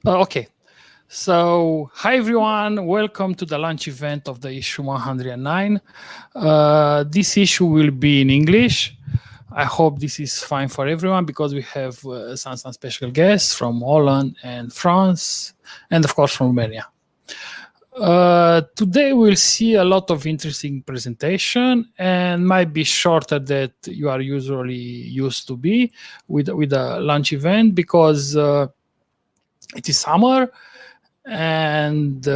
Okay. So, hi everyone, welcome to the launch event of the issue 109. This issue will be in English. I hope this is fine for everyone because we have some special guests from Holland and France, and of course from Romania. Today we'll see a lot of interesting presentation and might be shorter than you are usually used to be with a launch event because it is summer. And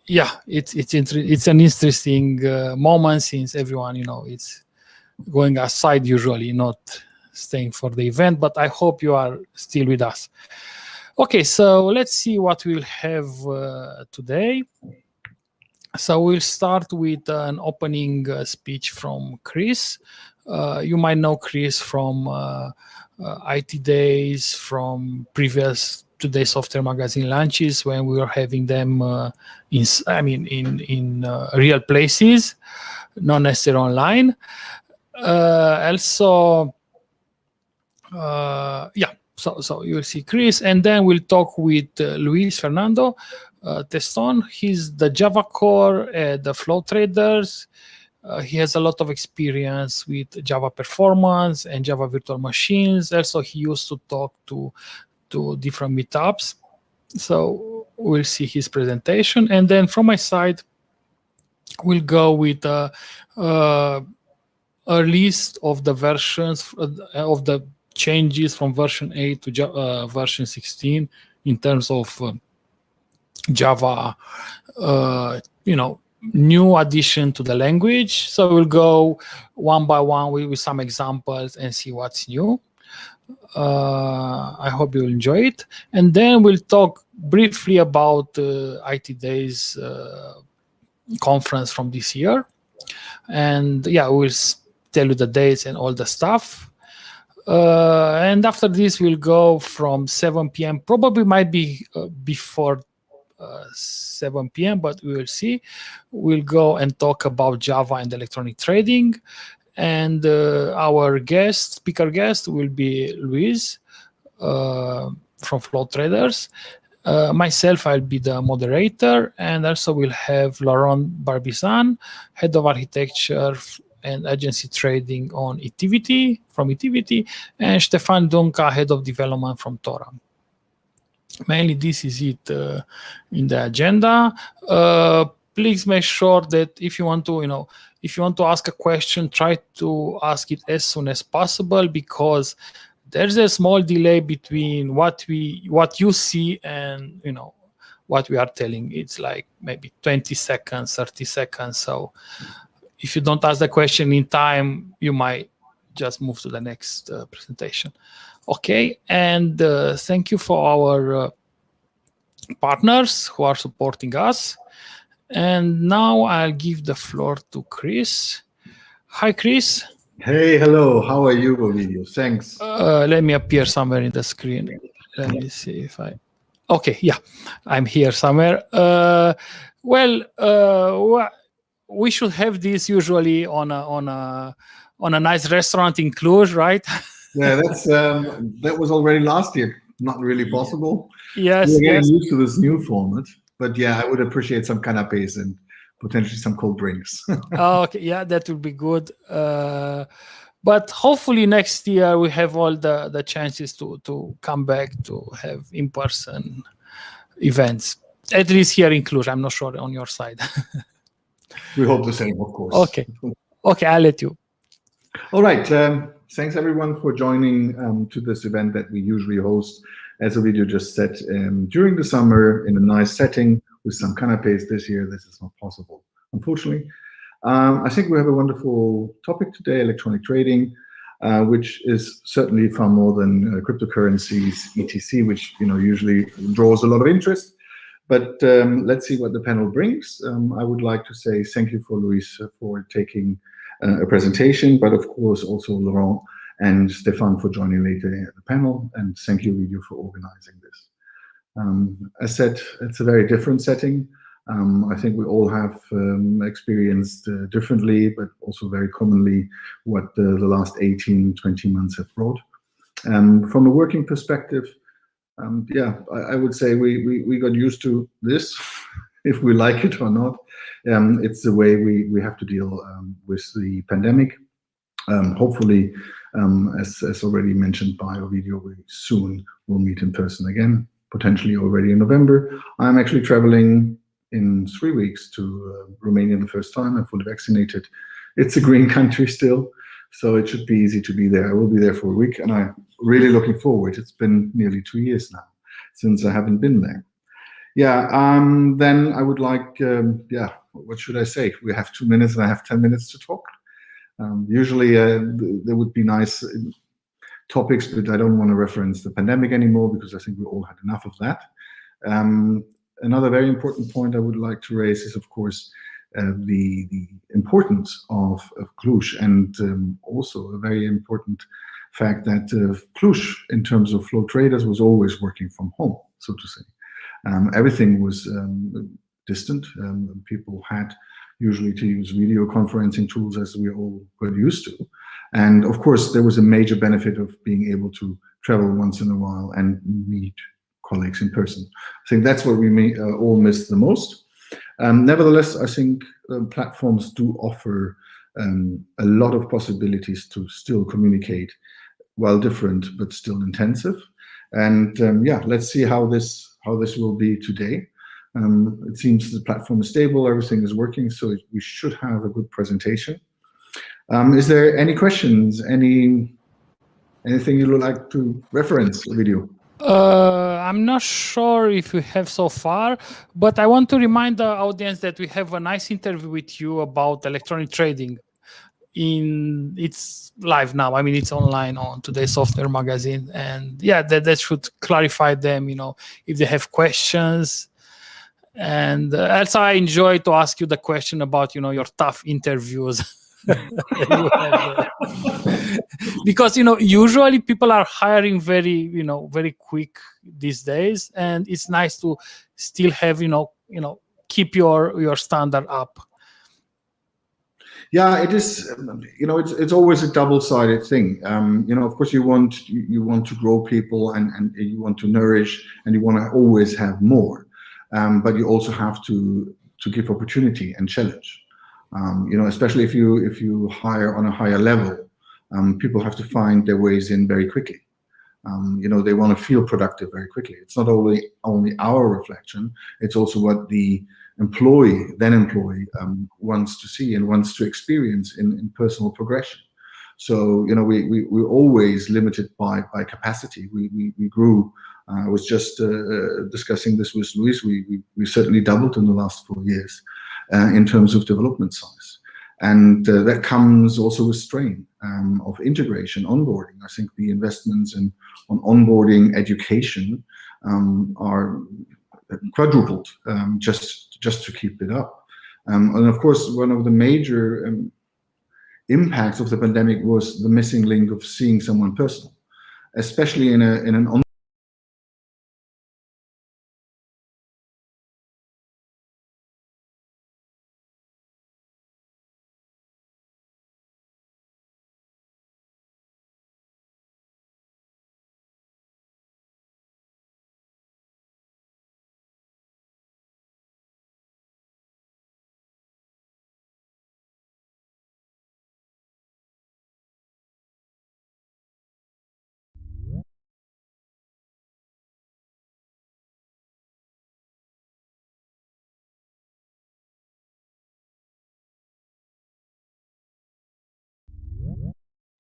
it's an interesting moment since everyone it's going outside usually, not staying for the event, but I hope you are still with us. Okay, so let's see what we'll have today. So we'll start with an opening speech from Chris. You might know Chris from IT Days, from previous Today Software Magazine launches when we were having them in real places, not necessarily online. So you'll see Chris, and then we'll talk with Luiz Fernando Teston. He's the Java core at the Flow Traders. He has a lot of experience with Java performance and Java virtual machines. Also, he used to talk to different meetups. So we'll see his presentation. And then from my side, we'll go with a list of the versions of the changes from version 8 to version 16 in terms of Java, new addition to the language. So we'll go one by one with some examples and see what's new. I hope you'll enjoy it. And then we'll talk briefly about IT Days conference from this year. And we'll tell you the dates and all the stuff. And after this, we'll go from 7 p.m. Probably might be before 7 p.m., but we will see. We'll go and talk about Java and electronic trading. And our speaker guest will be Luiz from Flow Traders. Myself, I'll be the moderator, and also we'll have Laurent Barbisan, head of architecture and agency trading on Itiviti, and Ștefan Dunca, head of development from Tora. Mainly, this is it in the agenda. Please make sure that if you want to ask a question, try to ask it as soon as possible, because there's a small delay between what you see and what we are telling. It's like maybe 20 seconds, 30 seconds. So if you don't ask the question in time, you might just move to the next presentation. Okay, and thank you for our partners who are supporting us. And now I'll give the floor to Chris. Hi, Chris. Hey, hello. How are you, Ovidiu? Thanks. Let me appear somewhere in the screen. Let me see if I... Okay, yeah, I'm here somewhere. We should have this usually on a nice restaurant in Cluj, right? Yeah, that was already last year. Not really possible. Yes, we're getting used to this new format. But yeah, I would appreciate some canapes and potentially some cold drinks. Okay, yeah, that would be good. But hopefully next year we have all the chances to come back to have in-person events. At least here in Cluj. I'm not sure on your side. We hope the same, of course. Okay, I'll let you. All right. Thanks everyone for joining to this event that we usually host, as Ovidiu just said, during the summer in a nice setting with some canapes. This year, this is not possible, unfortunately. I think we have a wonderful topic today, electronic trading, which is certainly far more than cryptocurrencies, etc., which usually draws a lot of interest. But let's see what the panel brings. I would like to say thank you for Luiz for taking a presentation, but of course also Laurent and Ștefan for joining later at the panel, and thank you, Ovidiu, for organizing this. As said, it's a very different setting. I think we all have experienced differently, but also very commonly what the last 18, 20 months have brought. From a working perspective, yeah, I would say we got used to this, if we like it or not. It's the way we have to deal with the pandemic. Hopefully, as already mentioned by Ovidiu, we soon will meet in person again, potentially already in November. I'm actually traveling in 3 weeks to Romania the first time. I'm fully vaccinated. It's a green country still, so it should be easy to be there. I will be there for a week, and I'm really looking forward. It's been nearly 2 years now since I haven't been there. Yeah, then I would like, yeah, what should I say? We have 2 minutes and I have 10 minutes to talk. Usually there would be nice topics, but I don't want to reference the pandemic anymore because I think we all had enough of that. Another very important point I would like to raise is, of course, the importance of Cluj, and also a very important fact that Cluj, in terms of flow traders, was always working from home, so to say. Everything was distant. People had usually to use video conferencing tools, as we all got used to. And of course, there was a major benefit of being able to travel once in a while and meet colleagues in person. I think that's what we all miss the most. Nevertheless, I think platforms do offer a lot of possibilities to still communicate, while different, but still intensive. And yeah, let's see how this will be today. It seems the platform is stable, everything is working, so we should have a good presentation. Is there any questions? Anything you would like to reference, Ovidiu? I'm not sure if we have so far, but I want to remind the audience that we have a nice interview with you about electronic trading. It's live now. I mean, it's online on Today's Software magazine, and yeah, that should clarify them, if they have questions. And also, I enjoy to ask you the question about, your tough interviews. Because usually people are hiring very quick these days, and it's nice to still have keep your standard up. Yeah, it is. It's always a double-sided thing. Of course, you want to grow people, and you want to nourish, and you want to always have more. But you also have to give opportunity and challenge. Especially if you hire on a higher level, people have to find their ways in very quickly. They want to feel productive very quickly. It's not only our reflection; it's also what the employee wants to see and wants to experience in personal progression. So we're always limited by capacity. We grew. I was just discussing this with Luiz. We certainly doubled in the last 4 years in terms of development size, and that comes also with strain of integration, onboarding. I think the investments on onboarding education are quadrupled just to keep it up. And of course, one of the major impacts of the pandemic was the missing link of seeing someone personal, especially in an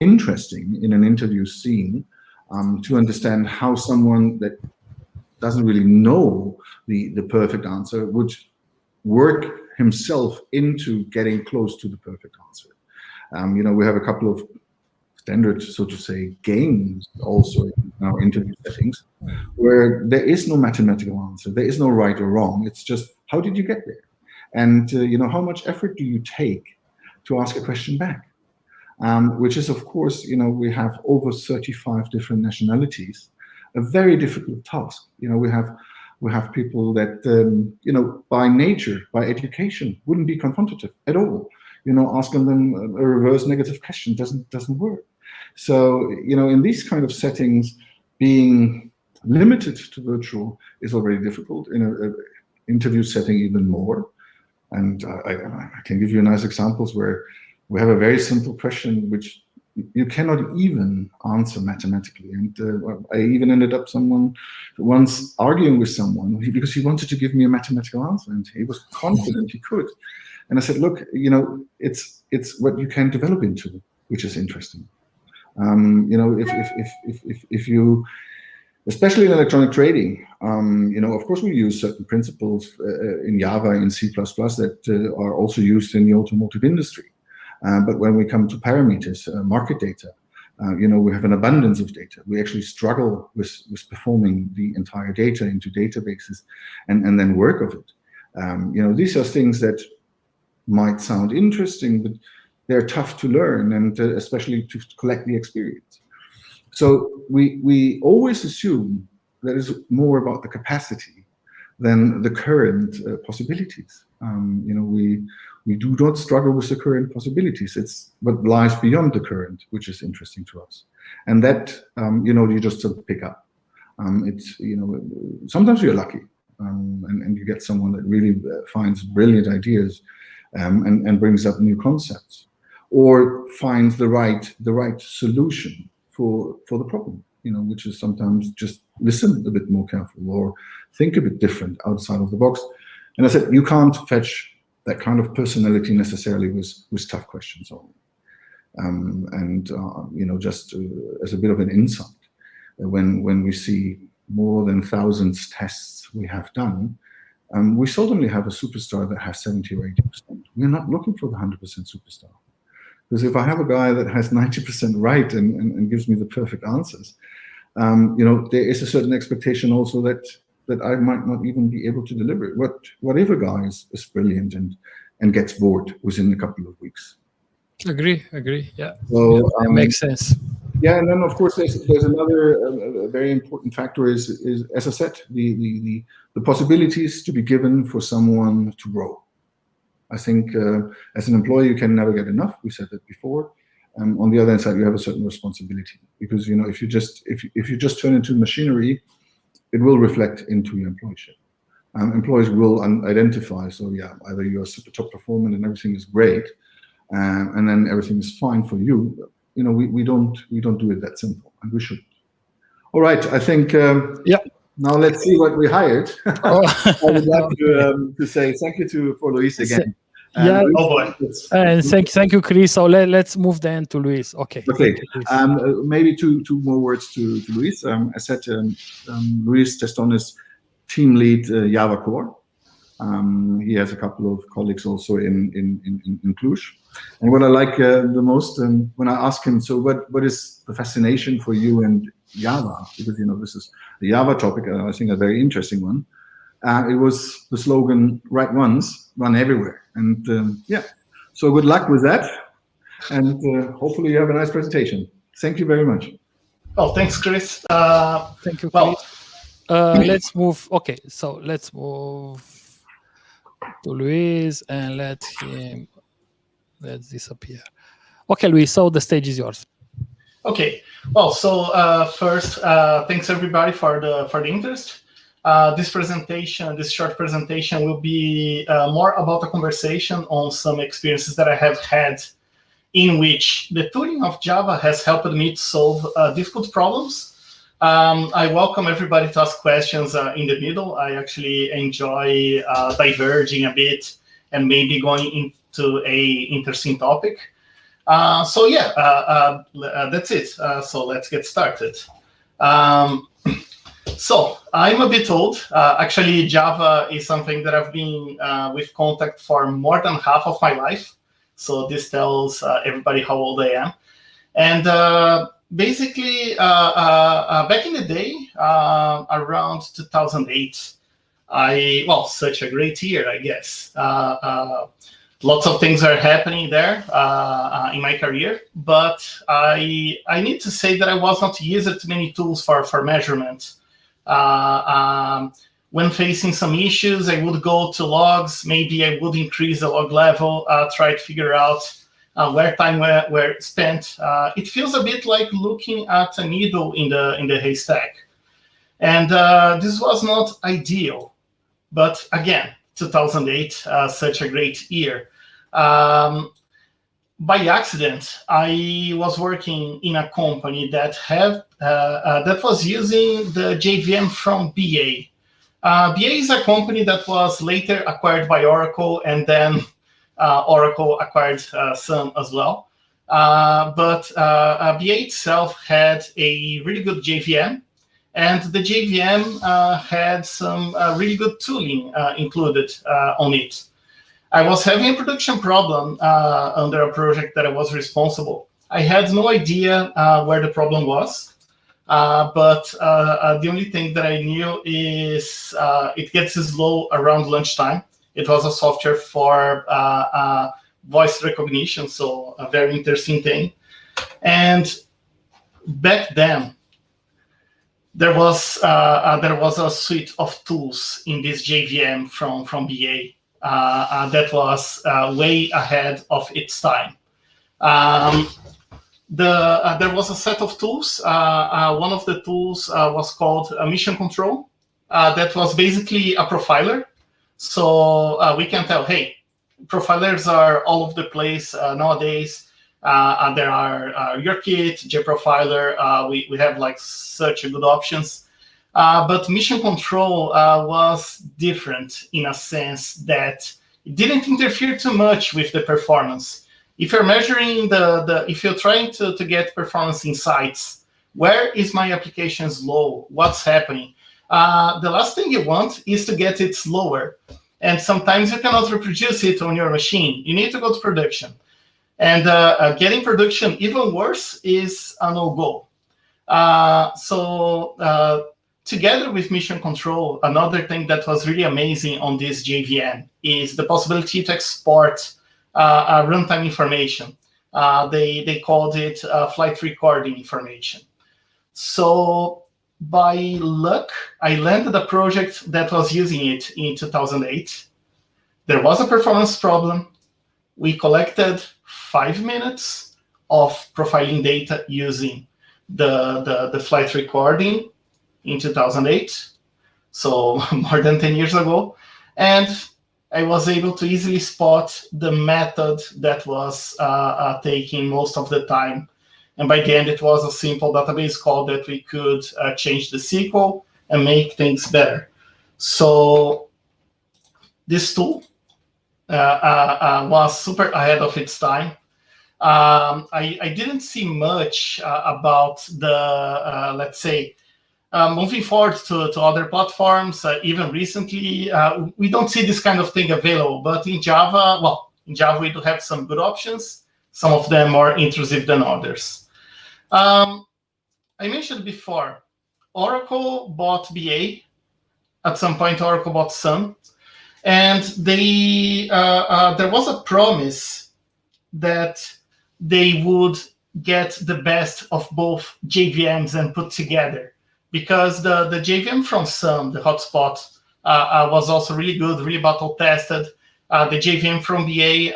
interesting in an interview scene to understand how someone that doesn't really know the perfect answer would work himself into getting close to the perfect answer. We have a couple of standard, so to say, games also in our interview settings where there is no mathematical answer, there is no right or wrong. It's just, how did you get there? And how much effort do you take to ask a question back? Which is, of course, we have over 35 different nationalities, a very difficult task. We have people that, by nature, by education, wouldn't be confrontative at all. Asking them a reverse negative question doesn't work. So, in these kind of settings, being limited to virtual is already difficult. In an interview setting, even more. And I can give you nice examples where we have a very simple question which you cannot even answer mathematically. And I even ended up once arguing with someone because he wanted to give me a mathematical answer, and he was confident he could. And I said, look, it's what you can develop into, which is interesting. If you, especially in electronic trading, of course we use certain principles in Java and C++ that are also used in the automotive industry. But when we come to parameters, market data, we have an abundance of data. We actually struggle with performing the entire data into databases and then work of it. These are things that might sound interesting, but they're tough to learn, and especially to collect the experience. So we always assume that it's more about the capacity than the current possibilities. We do not struggle with the current possibilities. It's what lies beyond the current, which is interesting to us. And that, you just sort of pick up. Sometimes you're lucky, and you get someone that really finds brilliant ideas and brings up new concepts, or finds the right solution for the problem, which is sometimes just listen a bit more careful or think a bit different outside of the box. And I said, you can't fetch that kind of personality necessarily with tough questions only. Just as a bit of an insight, when we see more than thousands tests we have done, we seldomly have a superstar that has 70 or 80%. We're not looking for the 100% superstar. Because if I have a guy that has 90% right and gives me the perfect answers, there is a certain expectation also that I might not even be able to deliver it. What if a guy is brilliant and gets bored within a couple of weeks? Agree. Yeah. So that makes sense. Yeah, and then of course there's another very important factor is as I said, the possibilities to be given for someone to grow. I think as an employee you can never get enough. We said that before. On the other hand side, you have a certain responsibility, because if you just turn into machinery, it will reflect into your employership. Employees will identify. So yeah, either you're a super top performer and everything is great, and then everything is fine for you. We don't do it that simple, and we should. All right, I think. Yeah. Now let's see what we hired. I would like to say thank you for Luiz again. Yeah. Luiz, oh boy. and thank you, Chris. So let's move then to Luiz. Okay. Okay. Maybe two more words to Luiz. I said Luiz Teston is team lead Java core. He has a couple of colleagues also in Cluj. And what I like the most, when I ask him, so what is the fascination for you and Java? Because this is the Java topic, I think a very interesting one. It was the slogan, write once, run everywhere. And yeah, so good luck with that. And hopefully you have a nice presentation. Thank you very much. Oh, thanks, Chris. Thank you, Chris. Let's move. Okay, so let's move to Luiz and let's disappear. Okay, Luiz, so the stage is yours. Okay. Well, so first, thanks everybody for the interest. This short presentation will be more about a conversation on some experiences that I have had in which the tooling of Java has helped me to solve difficult problems. I welcome everybody to ask questions in the middle. I actually enjoy diverging a bit and maybe going into a interesting topic. So yeah, that's it. So let's get started. So I'm a bit old. Actually, Java is something that I've been with Contact for more than half of my life. So this tells everybody how old I am. And basically, back in the day, around 2008, such a great year, I guess. Lots of things are happening there in my career, but I need to say that I was not used to many tools for measurement. When facing some issues, I would go to logs. Maybe I would increase the log level, try to figure out where time were spent. It feels a bit like looking at a needle in the haystack. And this was not ideal. But again, 2008, such a great year. By accident, I was working in a company that was using the JVM from BA. BA is a company that was later acquired by Oracle, and then Oracle acquired Sun as well. But BA itself had a really good JVM, and the JVM had some really good tooling included on it. I was having a production problem under a project that I was responsible. I had no idea where the problem was, but the only thing that I knew is it gets slow around lunchtime. It was a software for voice recognition, so a very interesting thing. And back then, there was a suite of tools in this JVM from BA. That was way ahead of its time. There was a set of tools. One of the tools was called Mission Control. That was basically a profiler. So we can tell, hey, profilers are all over the place nowadays. There are YourKit, JProfiler. We have like such good options. But Mission Control was different in a sense that it didn't interfere too much with the performance. If you're measuring if you're trying to get performance insights, where is my application slow? What's happening? The last thing you want is to get it slower. And sometimes you cannot reproduce it on your machine. You need to go to production. And getting production even worse is a no-go. Together with Mission Control, another thing that was really amazing on this JVM is the possibility to export runtime information. They called it flight recording information. So by luck, I landed a project that was using it in 2008. There was a performance problem. We collected 5 minutes of profiling data using the flight recording in 2008, so more than 10 years ago. And I was able to easily spot the method that was taking most of the time. And by the end, it was a simple database call that we could change the SQL and make things better. So this tool was super ahead of its time. I didn't see much about the, let's say, moving forward to other platforms, even recently, we don't see this kind of thing available. But in Java, we do have some good options, some of them more intrusive than others. I mentioned before, Oracle bought BA. At some point, Oracle bought Sun. And there was a promise that they would get the best of both JVMs and put together. Because the JVM from Sun, the hotspot, was also really good, really battle-tested. The JVM from BA,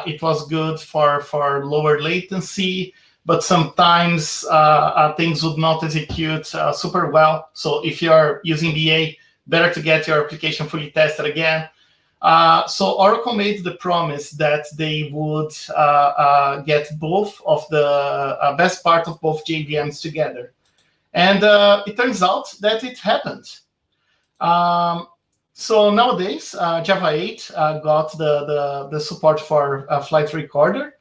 it was good for lower latency, but sometimes things would not execute super well. So if you're using BA, better to get your application fully tested again. So Oracle made the promise that they would get both of the best part of both JVMs together. And it turns out that it happened. So nowadays, Java 8 got the support for flight recorder,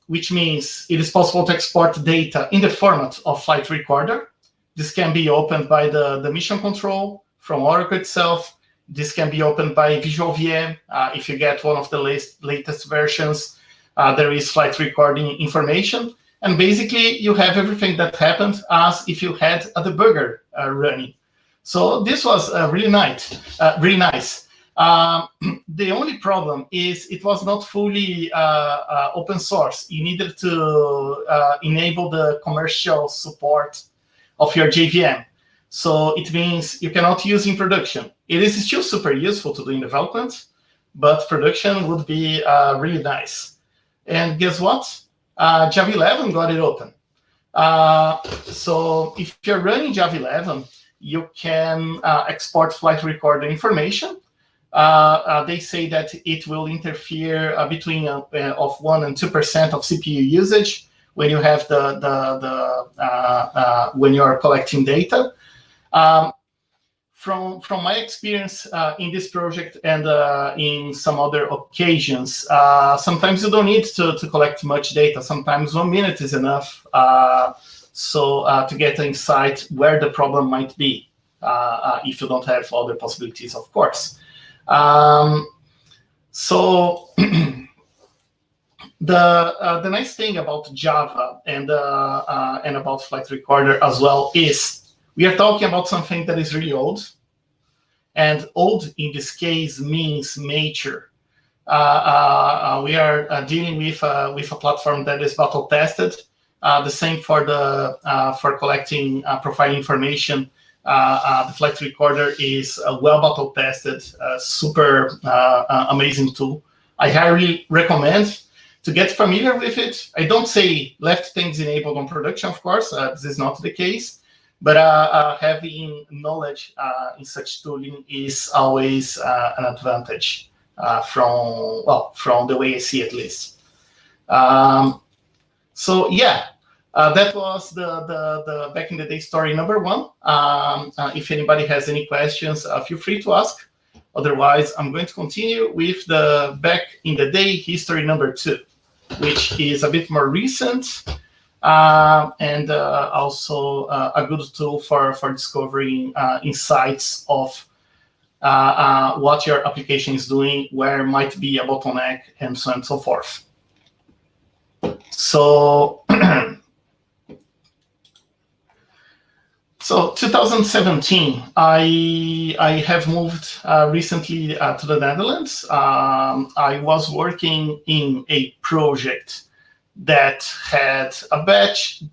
which means it is possible to export data in the format of flight recorder. This can be opened by the Mission Control from Oracle itself. This can be opened by Visual VM. If you get one of the latest versions, there is flight recording information. And basically, you have everything that happened as if you had a debugger running. So this was really nice. The only problem is it was not fully open source. You needed to enable the commercial support of your JVM. So it means you cannot use in production. It is still super useful to do in development, but production would be really nice. And guess what? Java 11 got it open. So if you're running Java 11, you can export flight recorder information. They say that it will interfere between of 1% and 2% of CPU usage when you have when you are collecting data. From my experience in this project and in some other occasions, sometimes you don't need to collect much data. Sometimes 1 minute is enough to get insight where the problem might be, if you don't have other possibilities, of course. So the nice thing about Java and about Flight Recorder as well is we are talking about something that is really old, and old in this case means mature. We are dealing with a platform that is battle tested. The same for collecting profile information. The Flight Recorder is well battle tested, super amazing tool. I highly recommend to get familiar with it. I don't say left things enabled on production, of course. This is not the case. But having knowledge in such tooling is always an advantage from the way I see it, at least. So yeah, that was the back in the day story number 1. If anybody has any questions, feel free to ask. Otherwise, I'm going to continue with the back in the day history number 2, which is a bit more recent. And also a good tool for discovering insights of what your application is doing, where might be a bottleneck, and so on and so forth. So, so 2017, I have moved recently to the Netherlands. I was working in a project that had a batch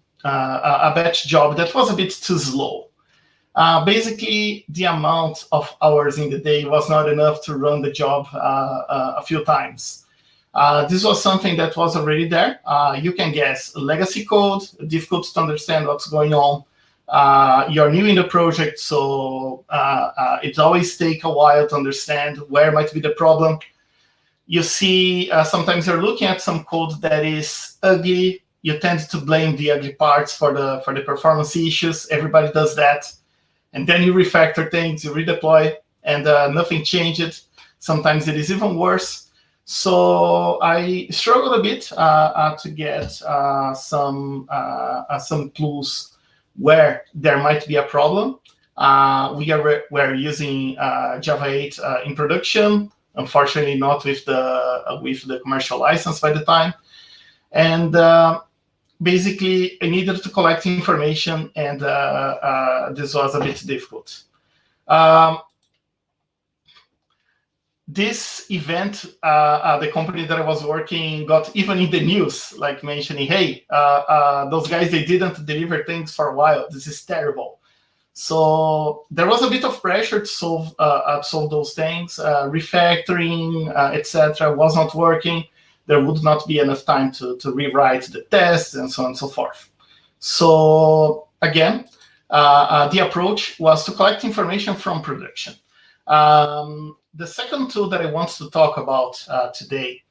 job that was a bit too slow. Basically, the amount of hours in the day was not enough to run the job a few times. This was something that was already there. You can guess, legacy code, difficult to understand what's going on. You're new in the project, so it always takes a while to understand where might be the problem. You see, sometimes you're looking at some code that is ugly. You tend to blame the ugly parts for the performance issues. Everybody does that. And then you refactor things, you redeploy, and nothing changed. Sometimes it is even worse. So I struggled a bit to get some clues where there might be a problem. We're using Java 8 in production. Unfortunately, not with the commercial license by the time, and basically, I needed to collect information, and this was a bit difficult. This event, the company that I was working got even in the news, like mentioning, "Hey, those guys, they didn't deliver things for a while. This is terrible." So there was a bit of pressure to solve those things. Refactoring, etc., was not working. There would not be enough time to rewrite the tests and so on and so forth. So again, the approach was to collect information from production. The second tool that I want to talk about today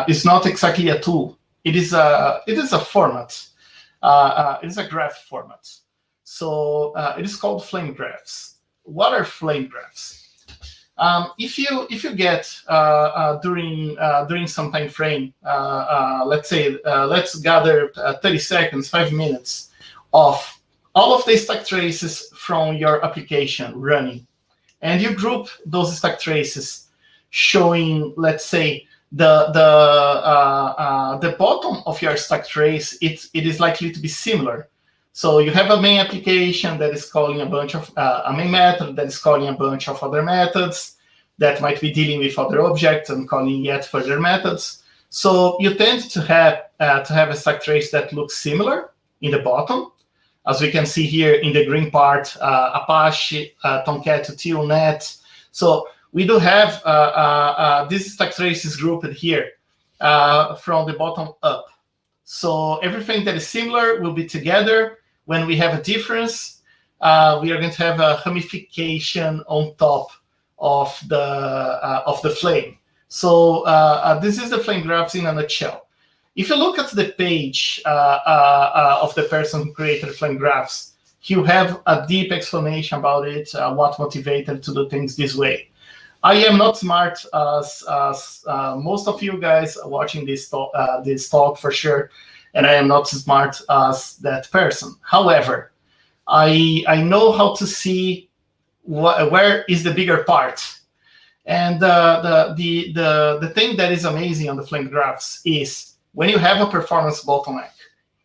is not exactly a tool. It is a format. It is a graph format. So it is called flame graphs. What are flame graphs? If you get during some time frame, let's say let's gather 30 seconds, 5 minutes of all of the stack traces from your application running, and you group those stack traces showing, let's say, the bottom of your stack trace, it is likely to be similar. So you have a main application that is calling a bunch of a main method that is calling a bunch of other methods that might be dealing with other objects and calling yet further methods. So you tend to have a stack trace that looks similar in the bottom, as we can see here in the green part, Apache, Tomcat, Utilnet. So we do have these stack traces grouped here from the bottom up. So everything that is similar will be together. When we have a difference, we are going to have a ramification on top of the flame. So this is the flame graphs in a nutshell. If you look at the page of the person who created flame graphs, you have a deep explanation about it, what motivated to do things this way. I am not smart as most of you guys watching this talk for sure, and I am not smart as that person. However, I know how to see where is the bigger part. And the thing that is amazing on the flame graphs is when you have a performance bottleneck,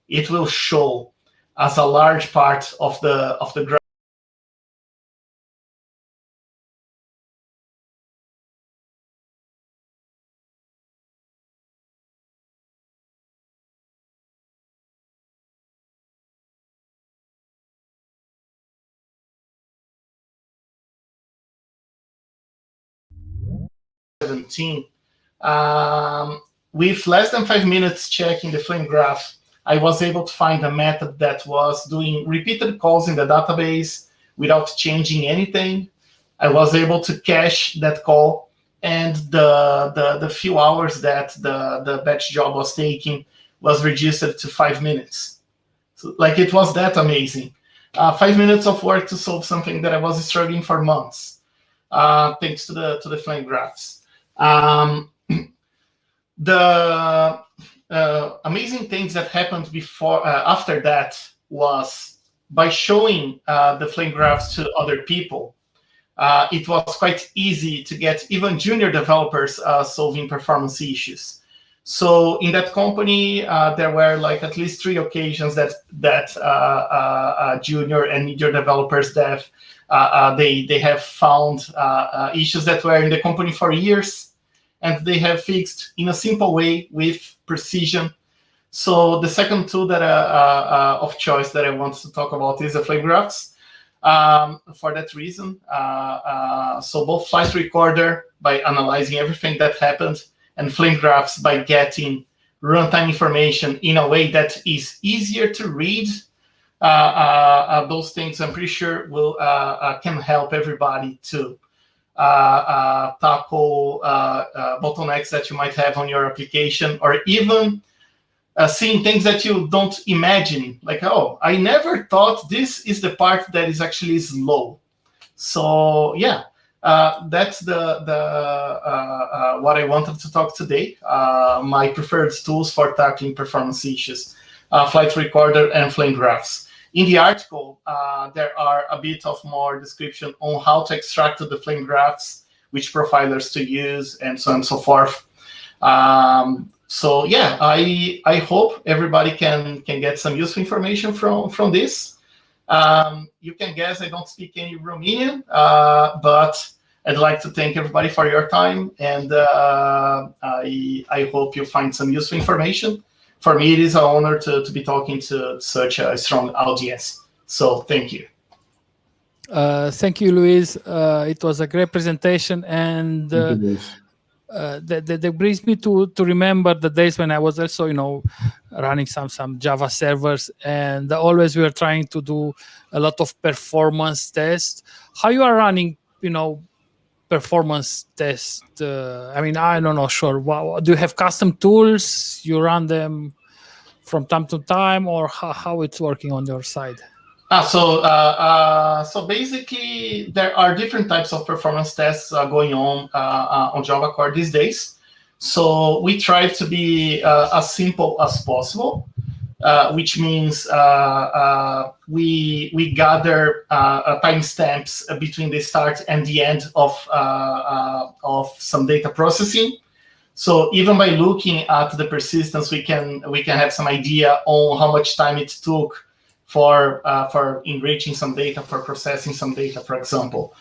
it will show as a large part of the graph. With less than 5 minutes checking the flame graph, I was able to find a method that was doing repeated calls in the database without changing anything. I was able to cache that call, and the few hours that the batch job was taking was reduced to 5 minutes. So, like, it was that amazing. 5 minutes of work to solve something that I was struggling for months, thanks to the flame graphs. The amazing things that happened after that was by showing the flame graphs to other people. It was quite easy to get even junior developers solving performance issues. So in that company, there were like at least 3 occasions that junior and mid-year developers they have found issues that were in the company for years, and they have fixed in a simple way with precision. So the second tool that of choice that I want to talk about is the flame graphs. For that reason, so both Flight Recorder by analyzing everything that happened, and flame graphs by getting runtime information in a way that is easier to read. Those things I'm pretty sure will can help everybody to tackle bottlenecks that you might have on your application, or even seeing things that you don't imagine, like, oh, I never thought this is the part that is actually slow. So yeah, that's what I wanted to talk today. My preferred tools for tackling performance issues, Flight Recorder and flame graphs. In the article, there are a bit of more description on how to extract the flame graphs, which profilers to use, and so on and so forth. So yeah, I hope everybody can get some useful information from this. You can guess I don't speak any Romanian, but I'd like to thank everybody for your time, and I hope you find some useful information. For me, it is an honor to be talking to such a strong audience. So thank you. Thank you, Luiz. It was a great presentation, and that brings me to remember the days when I was also, running some Java servers, and always we were trying to do a lot of performance tests. How you are running, performance test? I mean, I don't know, sure. Do you have custom tools? You run them from time to time, or how it's working on your side? So basically, there are different types of performance tests going on Java Core these days. So we try to be as simple as possible, which means we gather timestamps between the start and the end of some data processing. So even by looking at the persistence, we can have some idea on how much time it took for enriching some data, for processing some data, for example.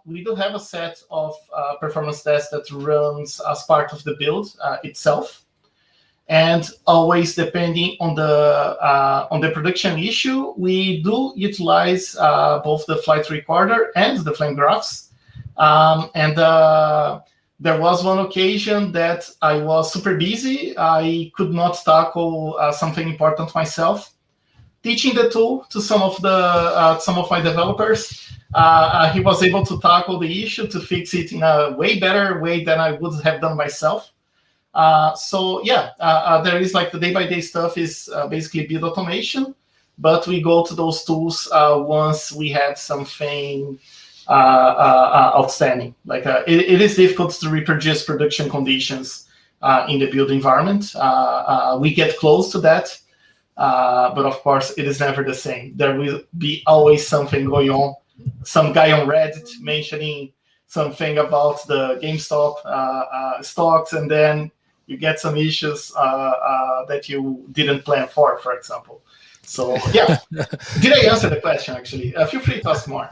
We do have a set of performance tests that runs as part of the build itself, and always depending on the production issue, we do utilize both the Flight Recorder and the flame graphs. there was one occasion that I was super busy. I could not tackle something important myself. Teaching the tool to some of my developers, he was able to tackle the issue, to fix it in a way better way than I would have done myself. There is like the day-by-day stuff is basically build automation, but we go to those tools once we have something outstanding. Like it is difficult to reproduce production conditions in the build environment. We get close to that, but of course it is never the same. There will be always something going on. Some guy on Reddit mentioning something about the GameStop stocks, and then you get some issues that you didn't plan for example. So yeah, did I answer the question? Actually, feel free to ask more.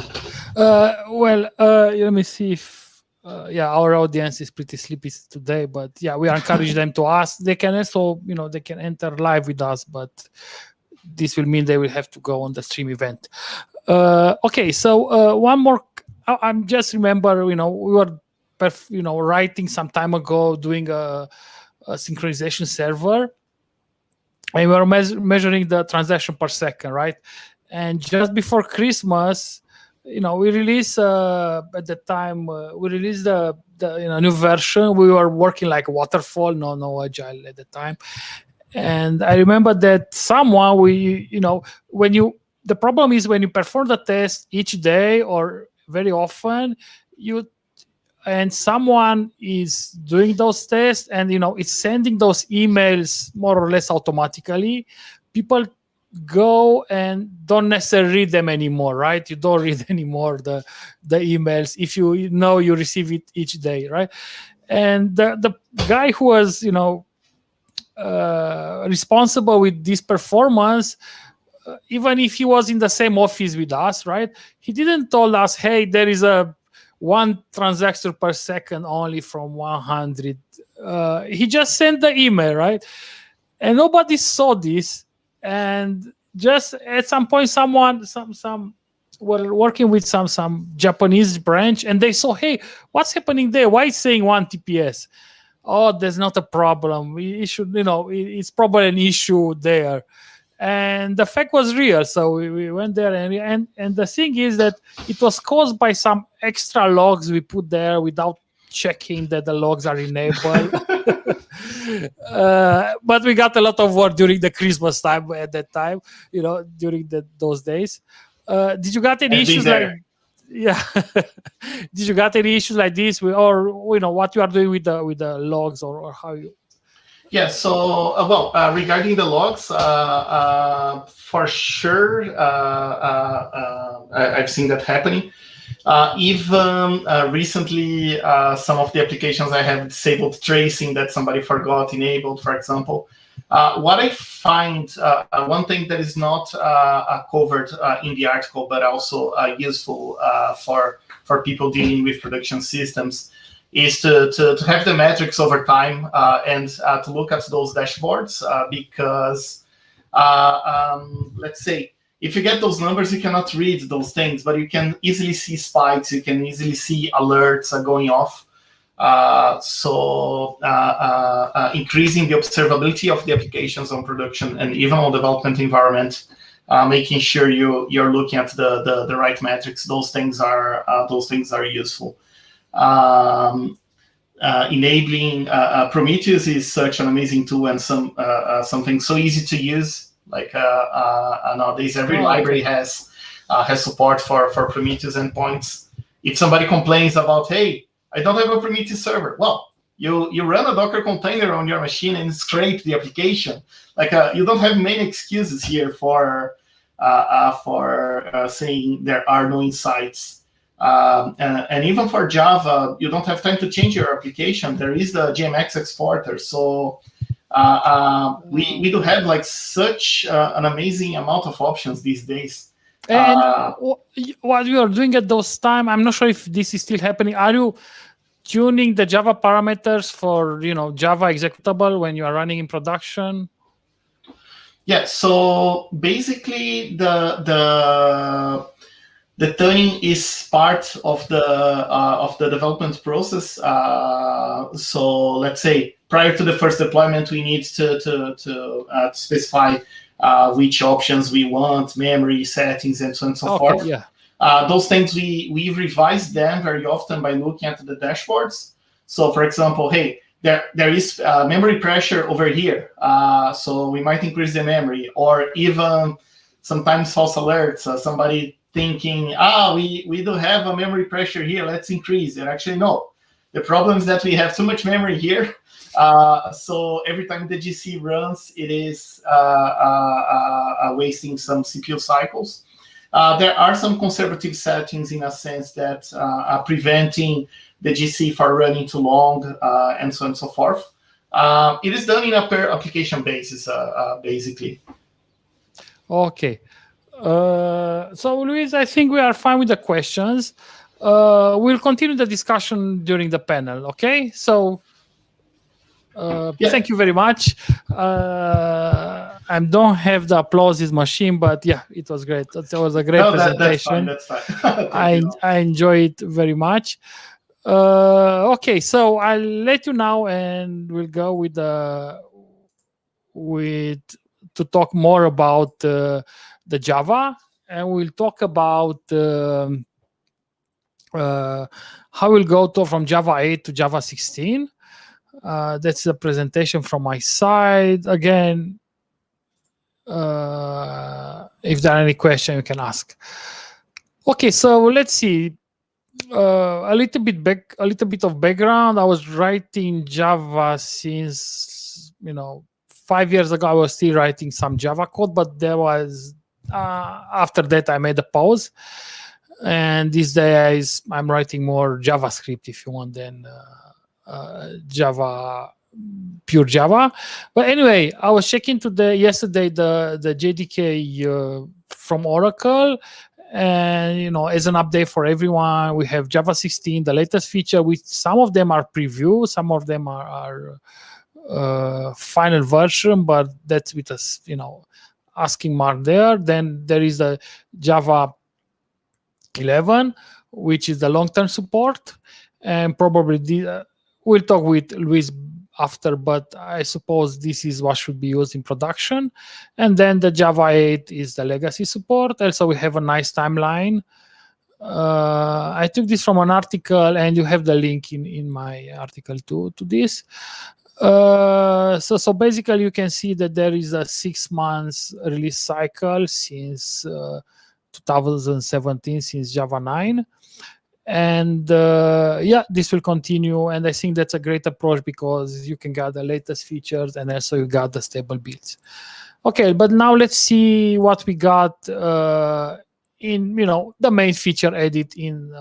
Let me see if our audience is pretty sleepy today, but yeah, we encourage them to ask. They can also, they can enter live with us, but this will mean they will have to go on the stream event. Okay, so one more. I'm just remember, we were, writing some time ago, doing a synchronization server. And we were measuring the transaction per second, right? And just before Christmas, we released at the time we released the new version. We were working like waterfall, no agile at the time. And I remember that someone the problem is when you perform the test each day or very often, and someone is doing those tests and it's sending those emails more or less automatically, people go and don't necessarily read them anymore, right? You don't read anymore the emails if you receive it each day, right? And the guy who was responsible with this performance, even if he was in the same office with us, right, he didn't tell us, hey, there is a 1 transaction per second only from 100. He just sent the email, right? And nobody saw this. And just at some point, some were working with some Japanese branch, and they saw, hey, what's happening there? Why is saying 1 TPS? Oh, there's not a problem. It should, it's probably an issue there. And the fact was real, so we went there, and the thing is that it was caused by some extra logs we put there without checking that the logs are enabled. But we got a lot of work during the Christmas time at that time, during those days. Did you got any issues like? Yeah. Did you got any issues like this, or what you are doing with the logs, or how you? Yeah, so, regarding the logs, for sure, I've seen that happening. Even recently, some of the applications I have disabled tracing that somebody forgot enabled, for example. What I find, one thing that is not covered in the article, but also useful for people dealing with production systems, is to have the metrics over time and to look at those dashboards because, let's say, if you get those numbers, you cannot read those things, but you can easily see spikes, you can easily see alerts going off. So increasing the observability of the applications on production and even on development environment, making sure you're looking at the right metrics, those things are useful. Enabling Prometheus is such an amazing tool and something so easy to use. Like nowadays, every library has support for Prometheus endpoints. If somebody complains about, hey, I don't have a Prometheus server, well, you run a Docker container on your machine and scrape the application. Like you don't have many excuses here for saying there are no insights. And even for Java, you don't have time to change your application. There is the GMX exporter. So we do have like such an amazing amount of options these days. And what you are doing at those time, I'm not sure if this is still happening. Are you tuning the Java parameters for Java executable when you are running in production? Yeah. So basically, the the tuning is part of the development process. So let's say prior to the first deployment, we need to specify which options we want, memory settings, and so on and so forth. Yeah. Those things we revise them very often by looking at the dashboards. So for example, hey, there is memory pressure over here, so we might increase the memory, or even sometimes false alerts, somebody thinking, we do have a memory pressure here, let's increase it. Actually, no. The problem is that we have too much memory here. So every time the GC runs, it is wasting some CPU cycles. There are some conservative settings in a sense that are preventing the GC for running too long, and so on and so forth. It is done in a per application basis, basically. Okay. So Luiz, I think we are fine with the questions. We'll continue the discussion during the panel. Okay. So thank you very much. I don't have the applauses machine, but yeah, it was great. It was a great presentation. That's fine. I enjoy it very much. Okay, so I'll let you now, and we'll go to talk more about the Java, and we'll talk about how we'll go from Java 8 to Java 16. That's the presentation from my side. Again, if there are any questions, you can ask. Okay, so let's see. A little bit of background. I was writing Java since 5 years ago. I was still writing some Java code, but there was after that I made a pause, and these days I'm writing more JavaScript, if you want, than Java, pure Java. But anyway, I was checking yesterday the JDK from Oracle. And as an update for everyone, we have Java 16, the latest feature. Which some of them are preview, some of them are final version, but that's with us, asking mark there. Then there is the Java 11, which is the long-term support, and probably we'll talk with Luiz after, but I suppose this is what should be used in production. And then the Java 8 is the legacy support. Also, we have a nice timeline. I took this from an article, and you have the link in my article to this. So basically, you can see that there is a 6 months release cycle since 2017, since Java 9. And this will continue, and I think that's a great approach because you can get the latest features, and also you got the stable builds. Okay, but now let's see what we got in the main feature edit in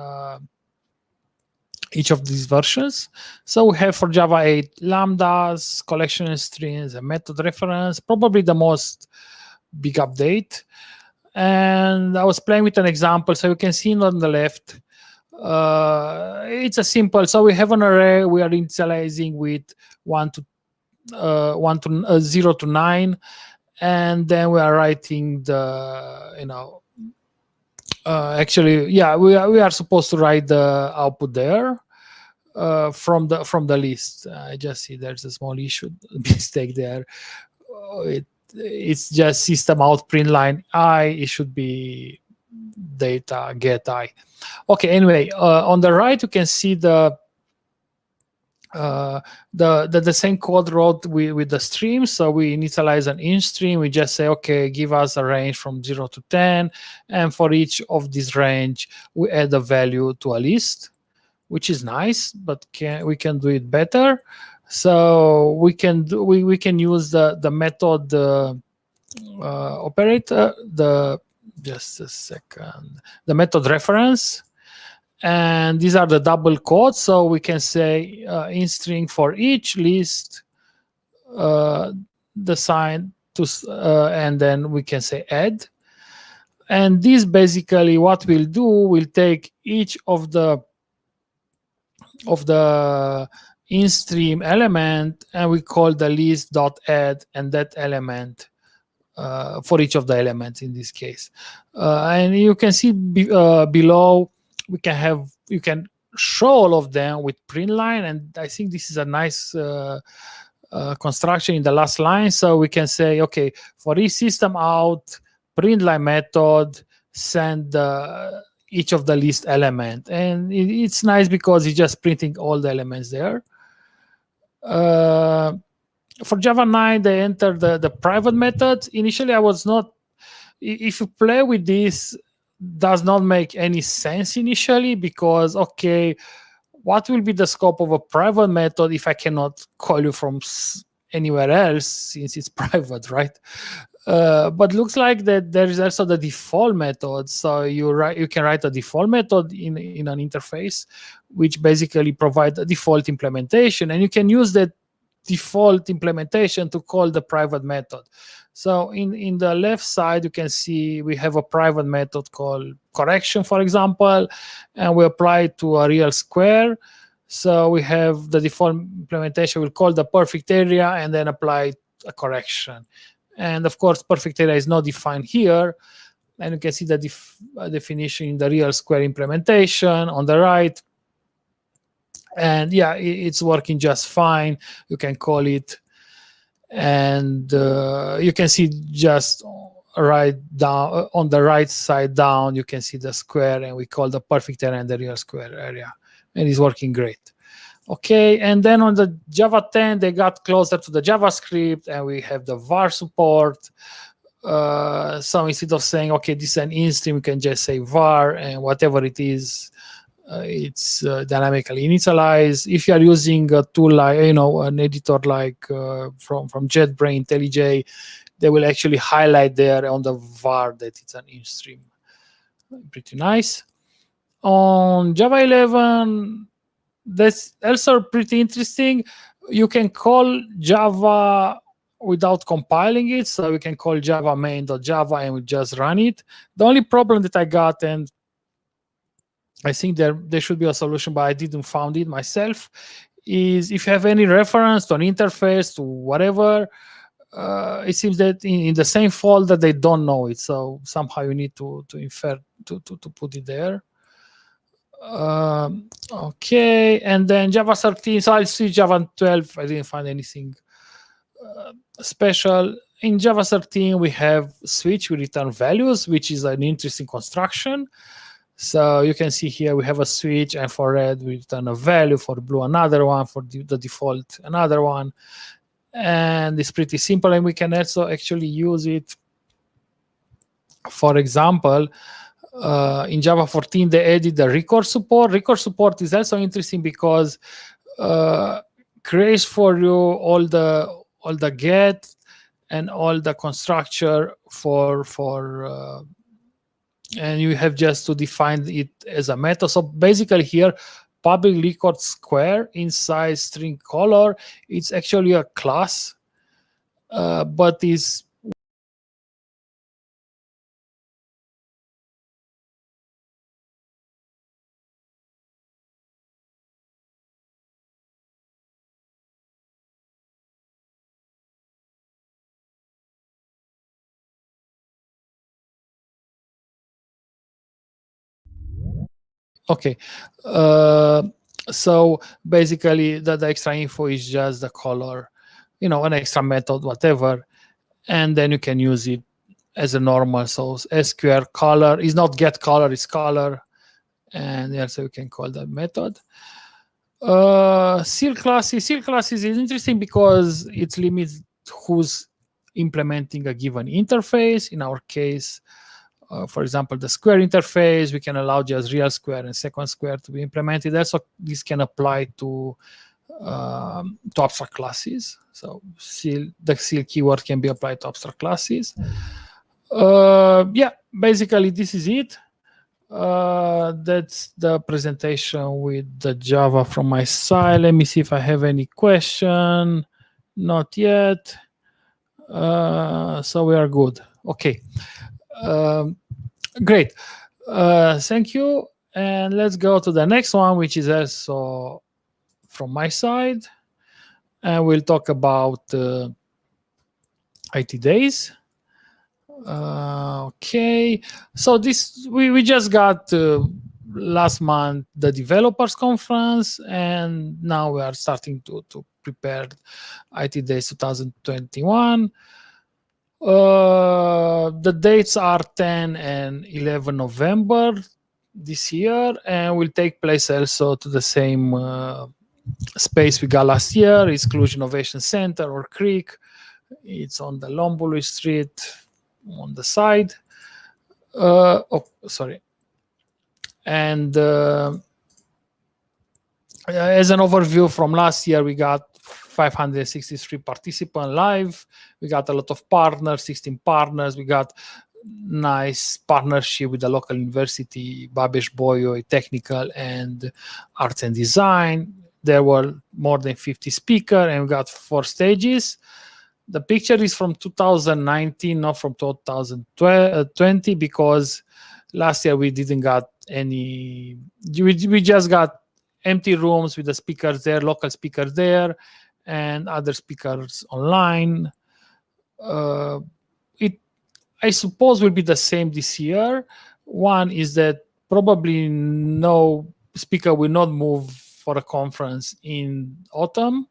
each of these versions. So we have for Java 8 lambdas, collection strings, a method reference, probably the most big update. And I was playing with an example, so you can see on the left. It's a simple. So we have an array. We are initializing with 0 to 9, and then we are writing the we are supposed to write the output there from the list. I just see there's a small mistake there. It's just system out print line I. It should be data get I. Okay, anyway, on the right you can see the same code wrote with the stream. So we initialize an int stream. We just say, okay, give us a range from 0 to 10, and for each of this range we add a value to a list, which is nice, but we can do it better. So we can use the method operator, just a second, the method reference, and these are the double quotes. So we can say in string for each list, the sign to, and then we can say add. And this basically what we'll do, we'll take each of the in-stream element, and we call the list.add, and that element for each of the elements in this case. And you can see below, you can show all of them with print line, and I think this is a nice construction in the last line. So we can say, okay, for each system out, print line method, send each of the list element, and it's nice because it's just printing all the elements there. For Java 9, they entered the private method. Initially, I was not. If you play with this, does not make any sense initially, because okay, what will be the scope of a private method if I cannot call you from anywhere else since it's private, right? But looks like that there is also the default method. So you can write a default method in an interface, which basically provides a default implementation, and you can use that default implementation to call the private method. So in the left side, you can see we have a private method called correction, for example, and we apply it to a real square. So we have the default implementation. We'll call the perfect area and then apply a correction. And of course, perfect area is not defined here. And you can see the definition in the real square implementation on the right. And yeah, it's working just fine. You can call it, and you can see just right down on the right side down, you can see the square, and we call the perfect area and the real square area, and it's working great. Okay, and then on the Java 10, they got closer to the JavaScript, and we have the var support. So instead of saying, okay, this is an in stream, you can just say var, and whatever it is, it's dynamically initialized. If you are using a tool like, an editor like from JetBrains, IntelliJ, they will actually highlight there on the var that it's an in stream. Pretty nice. On Java 11, that's also pretty interesting. You can call Java without compiling it, so you can call Java main.java and we just run it. The only problem that I got, and I think there should be a solution, but I didn't find it myself, is if you have any reference to an interface to whatever, it seems that in the same folder they don't know it. So somehow you need to infer to put it there. Okay, and then Java 13. So I'll see Java 12. I didn't find anything special. In Java 13, we have switch. We return values, which is an interesting construction. So you can see here we have a switch, and for red we return a value, for blue another one, for the default another one, and it's pretty simple. And we can also actually use it. For example, in Java 14 they added the record support. Record support is also interesting because creates for you all the get and all the constructor for and you have just to define it as a method. So basically here, public record square inside string color, it's actually a class, but is okay. So basically the extra info is just the color, an extra method, whatever, and then you can use it as a normal. So SQL color is not get color, it's color, and also you can call that method. Seal classes is interesting because it limits who's implementing a given interface. In our case, for example, the square interface, we can allow just real square and second square to be implemented. Also, this can apply to abstract classes. So the seal keyword can be applied to abstract classes. Yeah, basically this is it. That's the presentation with the Java from my side. Let me see if I have any question. Not yet. So we are good. Okay. Great. Thank you. And let's go to the next one, which is also from my side. And we'll talk about IT days. Okay, so this we just got last month the developers conference, and now we are starting to prepare IT Days 2021. The dates are 10 and 11 November this year, and will take place also to the same space we got last year. It's Cluj Innovation Center, or Creek. It's on the Lombului Street on the side. And as an overview from last year, we got 563 participants live. We got a lot of partners, 16 partners. We got nice partnership with the local university, Babeș-Bolyai Technical and Arts and Design. There were more than 50 speakers, and we got 4 stages. The picture is from 2019, not from 2020, because last year we didn't got any. We just got empty rooms with the speakers there, local speakers there, and other speakers online. I suppose will be the same this year. One is that probably no speaker will not move for a conference in autumn.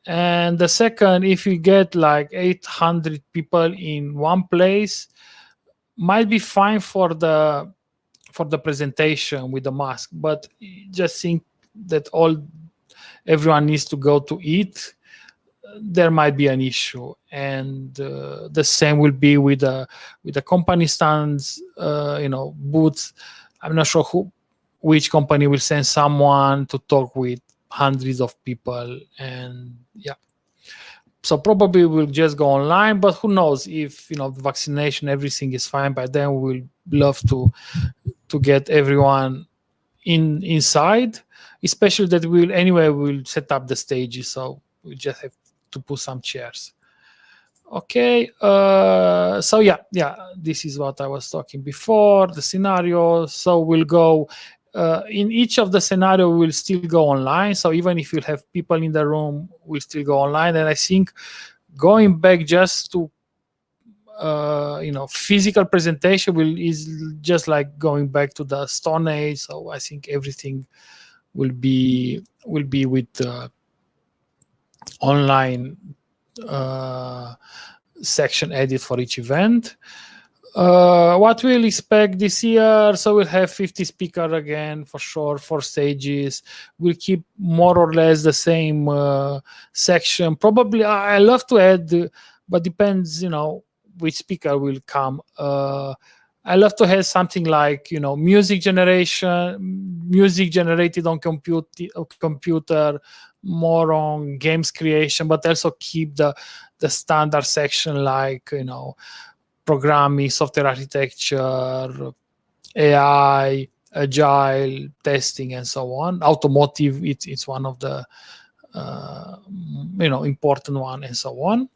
And the second, if you get like 800 people in one place, might be fine for the presentation with the mask, but just think that everyone needs to go to eat, there might be an issue. And the same will be with the company stands, booths. I'm not sure which company will send someone to talk with hundreds of people, and so probably we'll just go online. But who knows, if the vaccination, everything is fine by then, we'll love to get everyone inside, especially that we'll set up the stages, so we just have to put some chairs. Okay, so this is what I was talking before, the scenario. So we'll go in each of the scenario, we'll still go online. So even if you have people in the room, we'll still go online. And I think going back just to physical presentation is just like going back to the Stone Age. So I think everything will be with online section added for each event. What we'll expect this year, so we'll have 50 speakers again for sure, 4 stages. We'll keep more or less the same section. Probably I love to add, but depends, which speaker will come. I love to have something like, music generated on computer, more on games creation, but also keep the standard section like, programming, software architecture, AI, agile, testing, and so on. Automotive, it's one of the important one, and so on.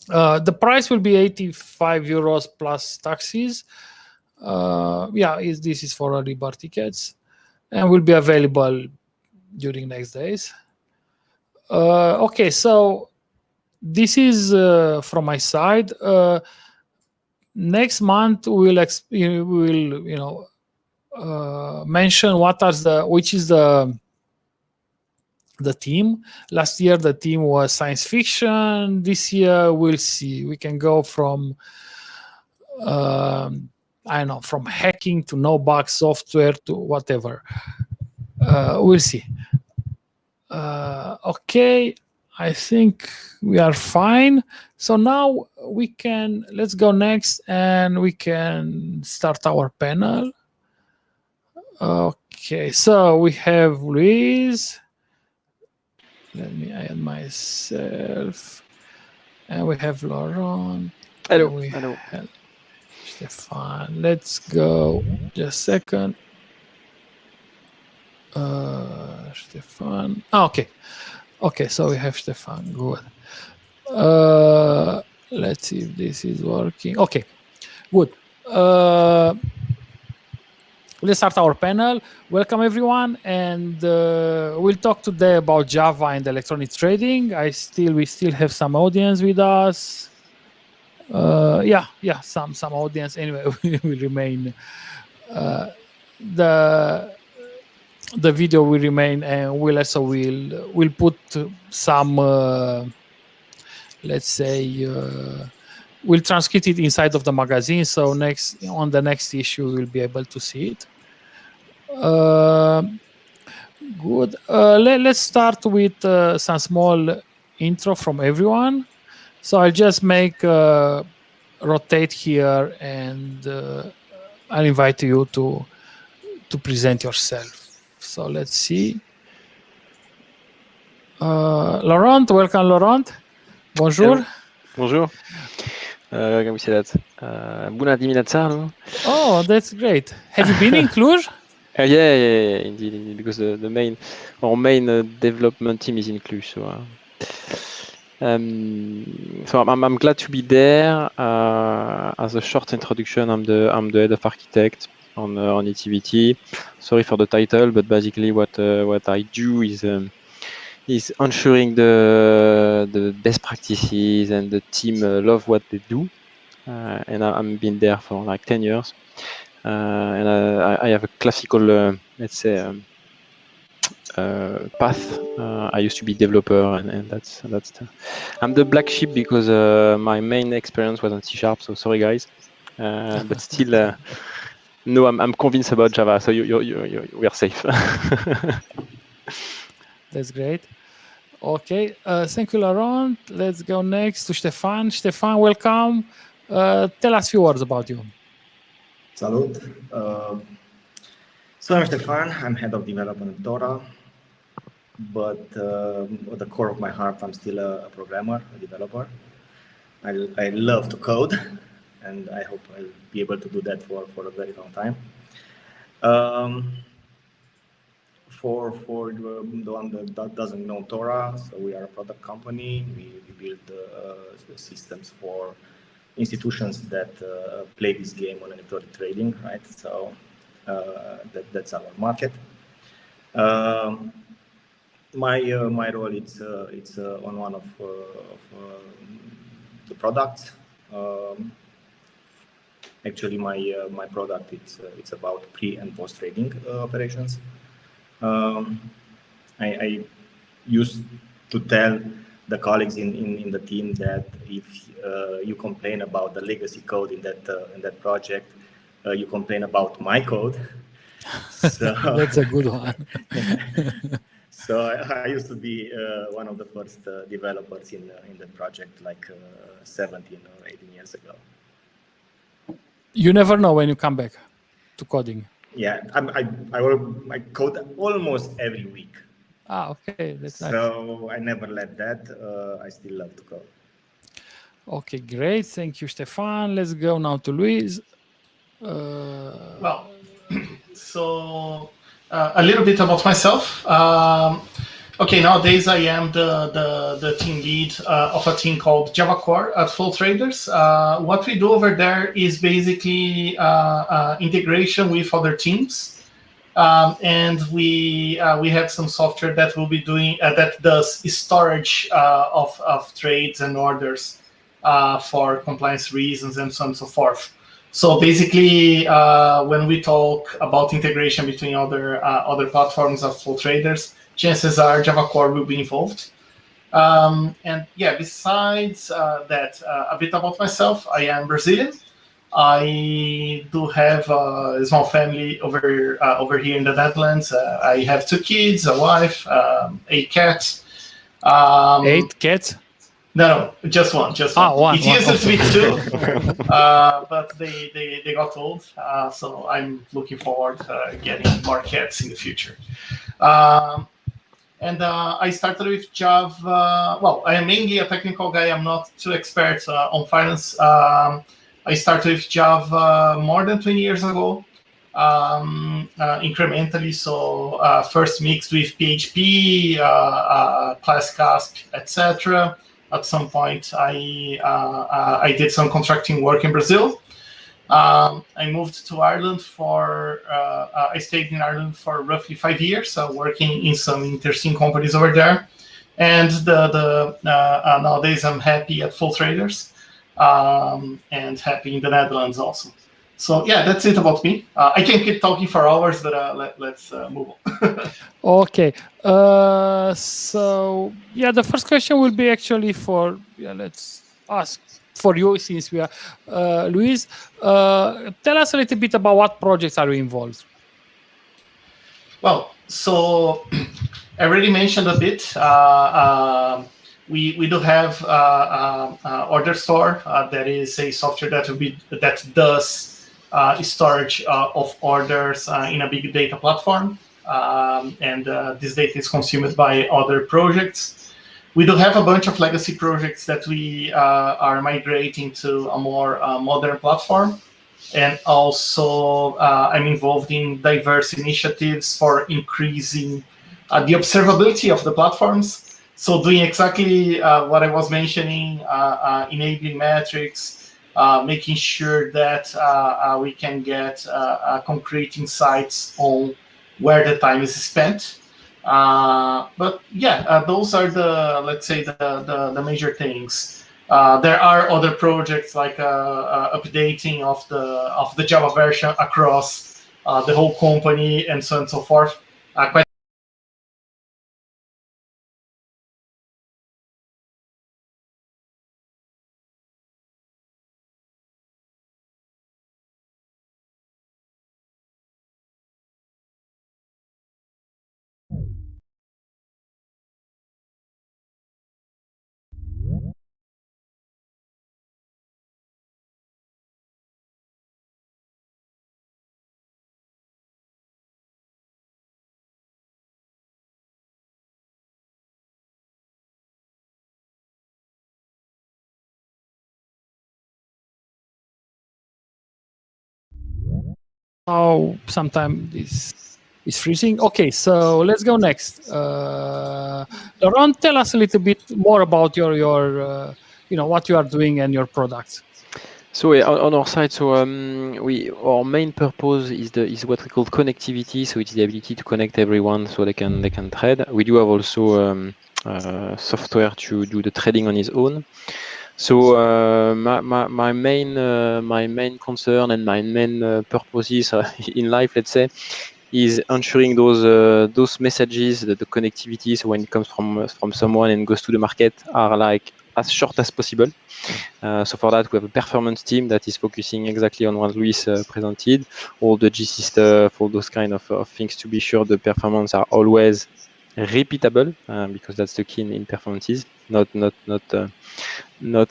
The price will be 85 euros plus taxes. This is for early bird tickets, and will be available during next days. Okay, so this is from my side. Next month we'll mention which is the theme. Last year the theme was science fiction. This year we'll see. We can go from from hacking to no bug software to whatever. We'll see. Okay, I think we are fine. So now let's go next, and we can start our panel. Okay, so we have Luiz. Let me add myself. And we have Laurent. Hello. Hello. Ștefan. Let's go. Just a second. Ștefan. Okay, so we have Ștefan. Good. Let's see if this is working. Okay, good. Let's start our panel. Welcome everyone, and we'll talk today about Java and electronic trading. We still have some audience with us. some audience anyway will remain. The video will remain, and we'll put some let's say we'll transcript it inside of the magazine, so on the next issue we'll be able to see it. Good. Let's start with some small intro from everyone. So I'll just make rotate here, and I'll invite you to present yourself. So let's see. Laurent, welcome, Laurent. Bonjour. Hello. Bonjour. Come we say that? Bună dimineața, no? Oh, that's great. Have you been in Cluj? Yeah, indeed, because our main development team is in Cluj. So I'm glad to be there. As a short introduction, I'm the head of architect on Itiviti. Sorry for the title, but basically what I do is ensuring the best practices, and the team love what they do. And I've been there for like 10 years. And I have a classical, let's say, path. I used to be developer, and that's I'm the black sheep because my main experience was on C#. So sorry, guys, but still, no, I'm convinced about Java. So we are safe. That's great. Okay, thank you, Laurent. Let's go next to Ștefan. Ștefan, welcome. Tell us a few words about you. Salut. So I'm Ștefan. I'm head of development at Tora, but at the core of my heart, I'm still a programmer, a developer. I love to code, and I hope I'll be able to do that for a very long time. For the one that doesn't know Tora, so we are a product company. We build systems for institutions that play this game on electronic trading, right? So that's our market. My role it's on one of the products. Actually, my product it's about pre and post trading operations. I used to tell the colleagues in the team that if you complain about the legacy code in that project, you complain about my code. So, that's a good one. So I used to be one of the first developers in the project, like 17 or 18 years ago. You never know when you come back to coding. Yeah, I code almost every week. Okay, that's nice. So I never let that. I still love to code. Okay, great. Thank you, Ștefan. Let's go now to Luiz. Well, so a little bit about myself. Okay, nowadays I am the team lead of a team called Java Core at Flow Traders. What we do over there is basically integration with other teams, and we have some software that will be doing that does storage of trades and orders for compliance reasons and so on and so forth. So basically, when we talk about integration between other platforms of Flow Traders, chances are Java Core will be involved. And yeah, besides that, a bit about myself. I am Brazilian. I do have a small family over here in the Netherlands. I have 2 kids, a wife, 8 cats. 8 cats? No, just one. One. It used to be 2, but they got old. So I'm looking forward to getting more cats in the future. And I started with Java. Well, I am mainly a technical guy. I'm not too expert on finance. I started with Java more than 20 years ago, incrementally. So first mixed with PHP, Classic ASP, etc. At some point, I did some contracting work in Brazil. I moved to Ireland I stayed in Ireland for roughly 5 years, working in some interesting companies over there. And nowadays I'm happy at Flow Traders. and happy in the Netherlands also. So yeah, that's it about me. I can keep talking for hours, but let's move on. Okay. So yeah, the first question will be actually for let's ask for you, since we are Luiz. Tell us a little bit about what projects are you involved. Well, so I already mentioned a bit. We do have Order Store. That is a software that does storage of orders in a big data platform, and this data is consumed by other projects. We do have a bunch of legacy projects that we are migrating to a more modern platform. And also, I'm involved in diverse initiatives for increasing the observability of the platforms. So doing exactly what I was mentioning, enabling metrics, making sure that we can get concrete insights on where the time is spent. But yeah, those are let's say the major things. There are other projects like updating of the Java version across the whole company and so on and so forth. Oh, sometime this is freezing. Okay, so let's go next. Laurent, tell us a little bit more about your what you are doing and your products. So on our side, so our main purpose is what we call connectivity. So it's the ability to connect everyone so they can trade. We do have also software to do the trading on its own. So my main concern and my main purposes in life, let's say, is ensuring those messages, the connectivity. So when it comes from someone and goes to the market, are like as short as possible. So for that, we have a performance team that is focusing exactly on what Luiz presented, all the GC stuff, all those kind of things to be sure the performance are always repeatable, because that's the key in performances. Not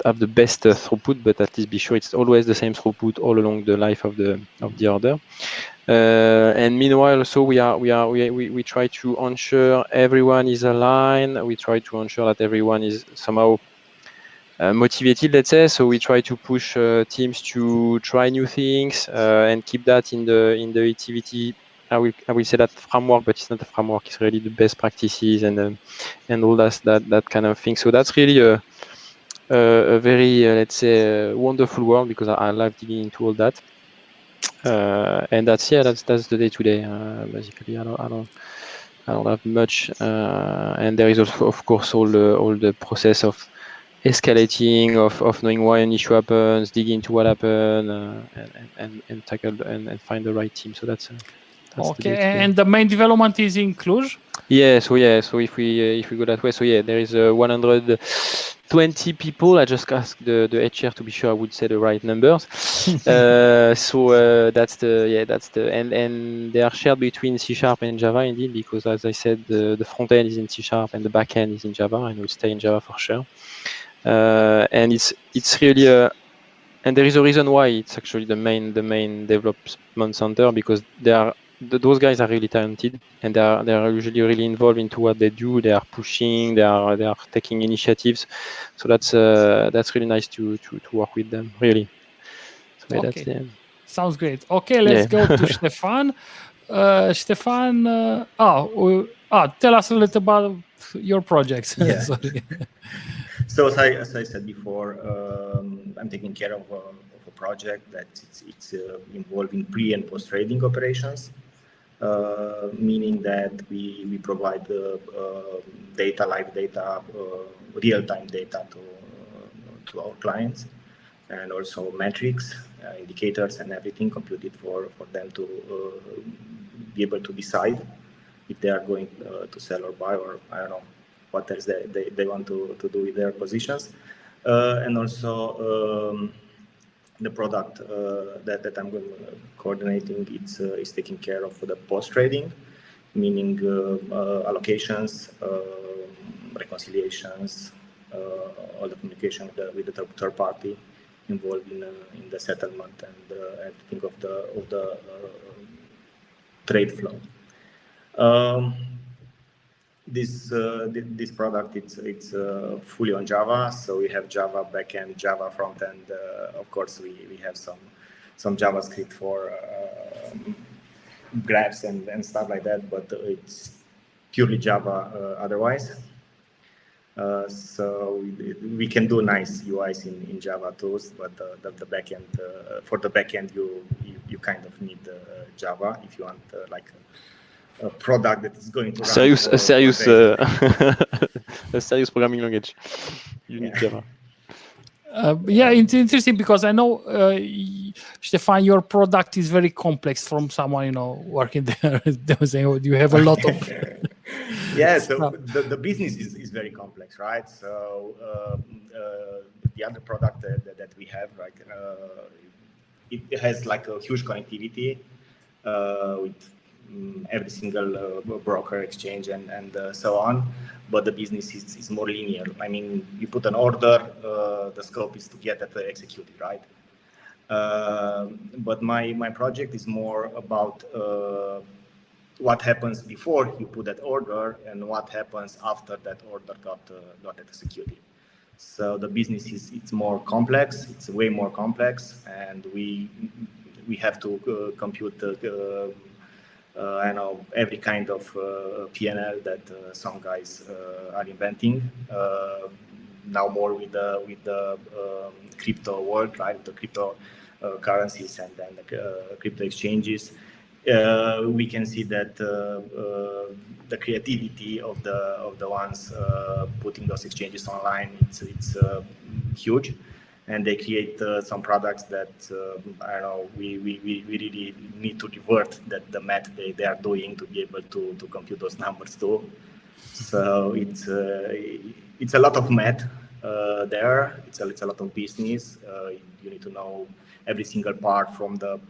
have the best throughput, but at least be sure it's always the same throughput all along the life of the order. And meanwhile, also we try to ensure everyone is aligned. We try to ensure that everyone is somehow motivated, let's say. So we try to push teams to try new things and keep that in the Itiviti. I will say that framework, but it's not a framework. It's really the best practices and all that kind of thing. So that's really a very let's say wonderful world, because I love digging into all that. And that's the day to day. Basically, I don't have much. And there is also, of course, all the process of escalating, of knowing why an issue happens, dig into what happened, and tackle and find the right team. So that's okay. And the main development is in Cluj. Yeah. So if we go that way, so yeah, there is 120 people. I just asked the HR to be sure I would say the right numbers. So that's the and they are shared between C# and Java indeed, because as I said, the front end is in C# and the back end is in Java, and will stay in Java for sure. And it's really and there is a reason why it's actually the main development center, because those guys are really talented, and they are usually really involved into what they do. They are pushing, they are taking initiatives. So that's really nice to work with them, really. So yeah, Okay. that's Sounds great. Okay, let's go to Ștefan. Ștefan, tell us a little about your projects. Yeah. Sorry. So as I said before, I'm taking care of a project that it's involving pre and post trading operations, meaning that we provide data, live data, real time data to our clients. and also metrics, indicators, and everything computed for them to be able to decide if they are going to sell or buy, or I don't know what else they want to do with their positions. And also the product that I'm coordinating, it's taking care of the post trading, meaning allocations, reconciliations, all the communication with the third party involved in the settlement and everything of the trade flow. This product it's fully on Java, so we have Java backend, Java frontend. Of course, we have some JavaScript for graphs and stuff like that, but it's purely Java otherwise. So we can do nice UIs in Java tools, but the backend for the backend you kind of need Java if you want like a product that is going to run a serious programming language. You need Java. Yeah, it's interesting because I know, Ștefan, your product is very complex. From someone working there, they were saying you have a lot of. Yeah, so the business is very complex, right? So the other product that we have, like it has like a huge connectivity with every single broker exchange and so on, but the business is more linear. I mean, you put an order, the scope is to get that executed, right? But my project is more about what happens before you put that order and what happens after that order got executed. So the business is more complex. It's way more complex, and we have to compute I know every kind of P&L that some guys are inventing now, more with the crypto world, right? The crypto currencies and then the crypto exchanges. We can see that the creativity of the ones putting those exchanges online, it's huge. And they create some products that I don't know. We really need to revert the math they are doing to be able to compute those numbers too. So it's a lot of math there. It's a lot of business. You need to know every single part from the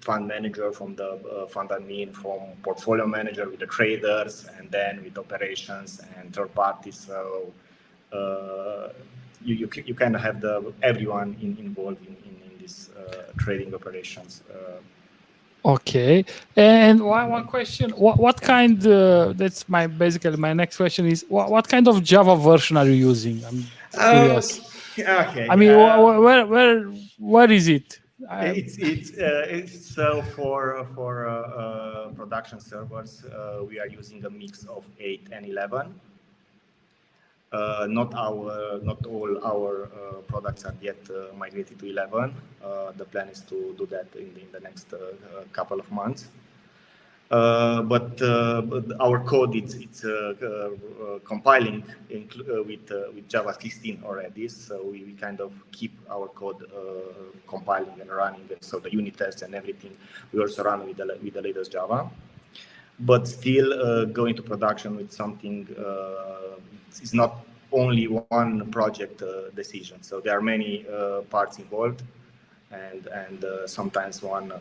fund manager, from the fund admin, from portfolio manager with the traders, and then with operations and third parties. So you kind of have everyone involved in this trading operations. Okay, and one question: what kind? That's basically my next question is what kind of Java version are you using? I'm curious. Okay. I mean, where is it? It's so for production servers, we are using a mix of 8 and 11. Not all our products are yet migrated to 11. The plan is to do that in the next couple of months. But our code it's compiling with Java 16 already, so we kind of keep our code compiling and running. So the unit tests and everything we also run with the latest Java. But still going to production with something. It's not only one project decision. So there are many parts involved, and sometimes one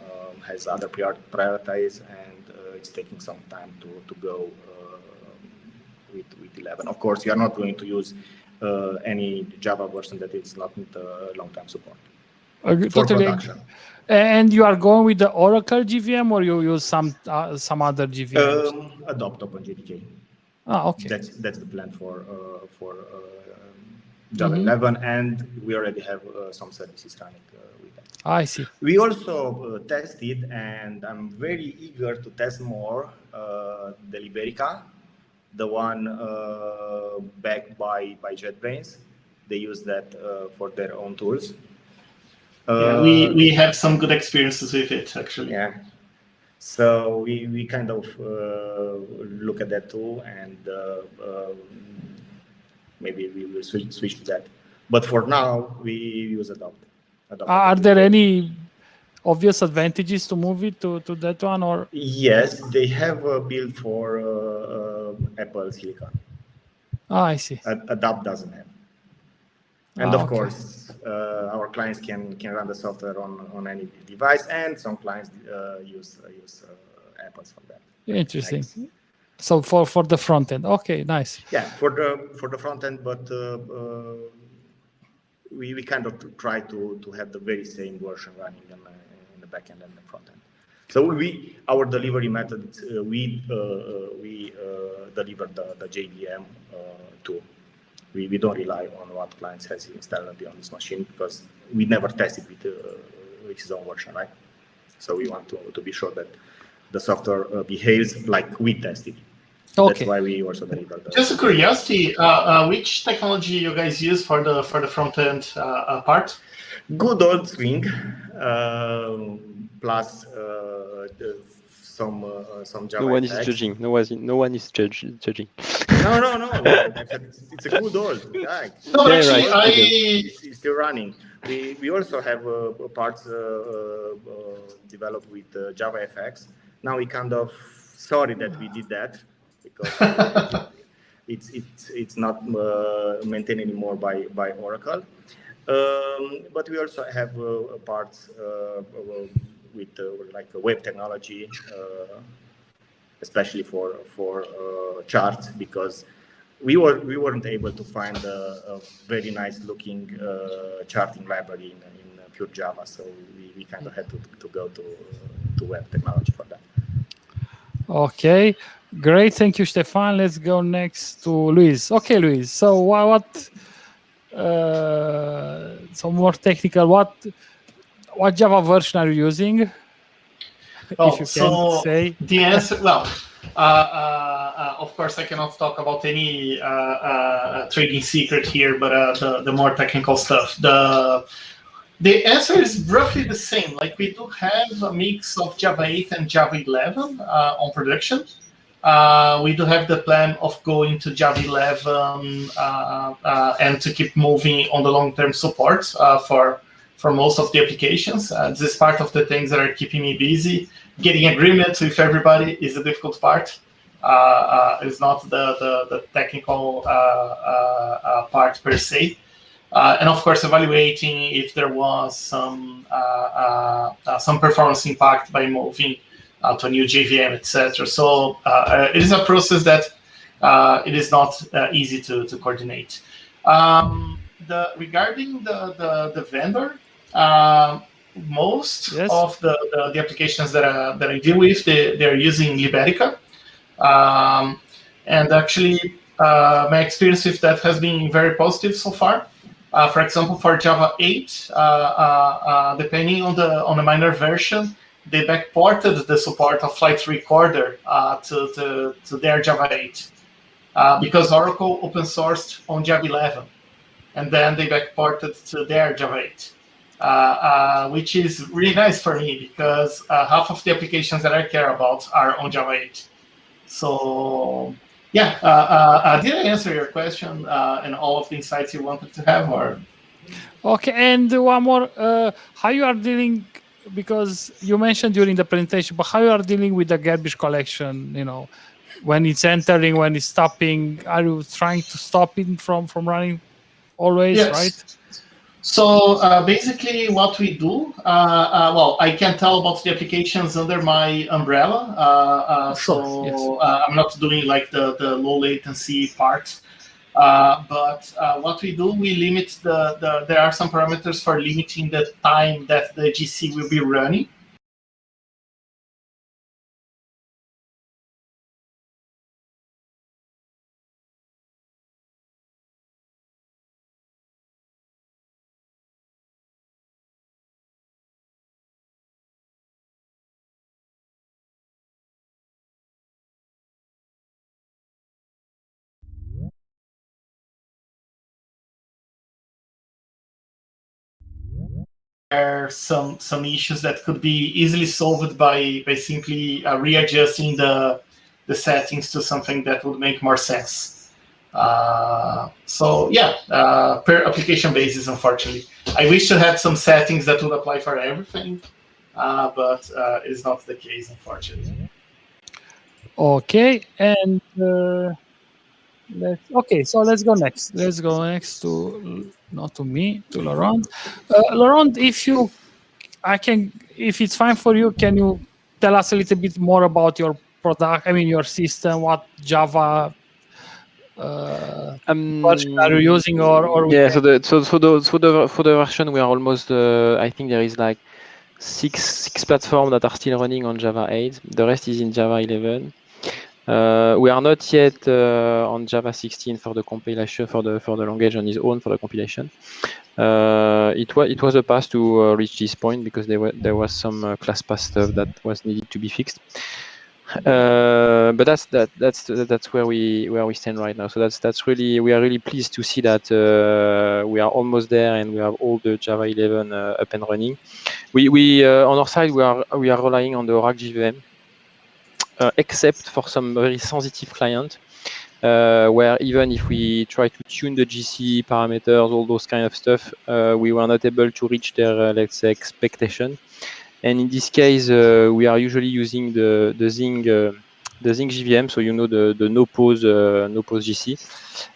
has other priorities, and it's taking some time to go with 11. Of course, you are not going to use any Java version that is not with long-term support for production. And you are going with the Oracle JVM, or you use some other JVM? Adopt OpenJDK. Okay. That's the plan for Java 11, and we already have some services running with that. I see. We also tested, and I'm very eager to test more, the Liberica, the one backed by JetBrains. They use that for their own tools. Yeah, we have some good experiences with it, actually. Yeah. So we kind of look at that tool, and maybe we will switch to that. But for now, we use Adopt. Are there any obvious advantages to move it to that one, or? Yes, they have a build for Apple Silicon. I see. Adopt doesn't have. And of Okay. course, our clients can run the software on any device, and some clients use Apples for that. Interesting. Thanks. So for the front end, okay, nice. Yeah, for the front end, but we kind of try to have the very same version running in the back end and the front end. So our delivery method, we deliver the JVM tool. We don't rely on what clients has installed on this machine, because we never test it with his own version, right? So we want to be sure that the software behaves like we tested. Okay. That's why we also deliver the. Just a curiosity, which technology you guys use for the front end part? Good old Swing, plus some Java. No one is effects. judging. No one is judging. No. It's a good old. Like, No, Yeah, actually, right. it's still running. We also have parts developed with JavaFX. Now we kind of sorry that we did that, because it's not maintained anymore by Oracle. But we also have parts with like web technology, especially for charts, because we weren't able to find a very nice looking charting library in pure Java, so we kind of had to go to web technology for that. Okay, great. Thank you, Ștefan. Let's go next to Luiz. Okay, Luiz. So what? Some more technical. What Java version are you using? If you can say. The answer, well, of course, I cannot talk about any trading secret here, but the more technical stuff. The answer is roughly the same. Like, we do have a mix of Java 8 and Java 11 on production. We do have the plan of going to Java 11 and to keep moving on the long-term support for most of the applications. This is part of the things that are keeping me busy. Getting agreement with everybody is the difficult part. It's not the technical part per se. And of course, evaluating if there was some performance impact by moving to a new JVM, etc. So it is a process that it is not easy to coordinate. Regarding the vendor, most of the applications that I deal with, they're using Liberica. And actually, my experience with that has been very positive so far. For example, for Java 8, depending on the minor version, they backported the support of Flight Recorder to their Java 8 because Oracle open sourced on Java 11, and then they backported to their Java 8, which is really nice for me because half of the applications that I care about are on Java 8. So yeah, did I answer your question and all of the insights you wanted to have? Or okay, and one more, how you are dealing, because you mentioned during the presentation, but how you are dealing with the garbage collection, when it's entering, when it's stopping, are you trying to stop it from running always? Yes. Right? So basically what we do, well, I can tell about the applications under my umbrella. I'm not doing like the low latency part. But what we do, we limit there are some parameters for limiting the time that the GC will be running. There are some issues that could be easily solved by simply readjusting the settings to something that would make more sense. So yeah, per application basis, unfortunately. I wish to have some settings that would apply for everything, but it's not the case, unfortunately. Okay, and so let's go next. Let's go next to, not to me, to Laurent. Laurent, if it's fine for you, can you tell us a little bit more about your product? I mean, your system, what Java version are you using, or yeah. So the version we are almost. I think there is like six platforms that are still running on Java 8. The rest is in Java 11. We are not yet on Java 16 for the compilation for the language on its own for the compilation. It was a path to reach this point because there was some class path stuff that was needed to be fixed. But that's where we stand right now. So that's really, we are really pleased to see that we are almost there and we have all the Java 11 up and running. We on our side we are relying on the Oracle JVM. Except for some very sensitive client, where even if we try to tune the GC parameters, all those kind of stuff, we were not able to reach their, let's say, expectation. And in this case, we are usually using the Zing JVM, so the no pause GC,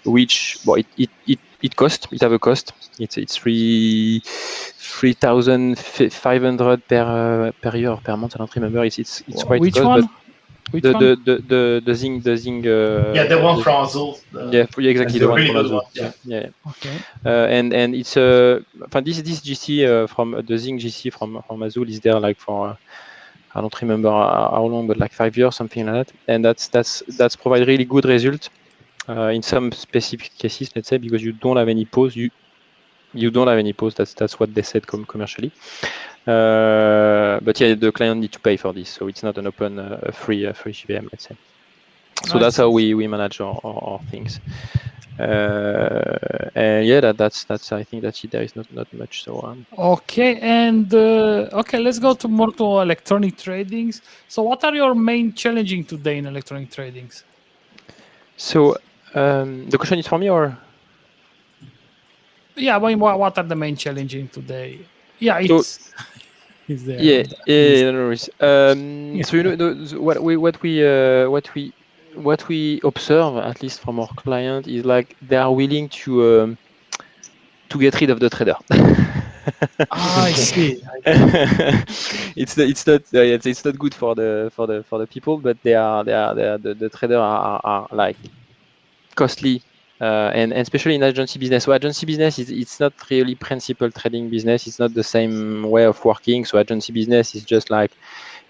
which it costs. It have a cost. It's 3,500 per year or per month. I don't remember. It's quite which cost, one? but Which the one? the Zing yeah, the one from Azul. Exactly, the one from Azul. Yeah. Okay. And it's this GC from the Zing GC from Azul is there like for I don't remember how long, but like 5 years, something like that. And that's provide really good result in some specific cases, let's say, because you don't have any pause. You don't have any pause. That's what they said commercially. But yeah, the client need to pay for this, so it's not an open free JVM, let's say. So that's how we manage our things. And yeah, that's I think that's it. There is not much. So okay, and let's go more to electronic tradings. So what are your main challenging today in electronic tradings? So the question is for me, or? Yeah, I mean, what are the main challenging today? Yeah, it's there. Yeah, no worries. So what we observe, at least from our client, is like they are willing to get rid of the trader. I see. It's not good for the people, but the traders are like costly. And especially in agency business. So agency business it's not really principal trading business. It's not the same way of working. So agency business is just like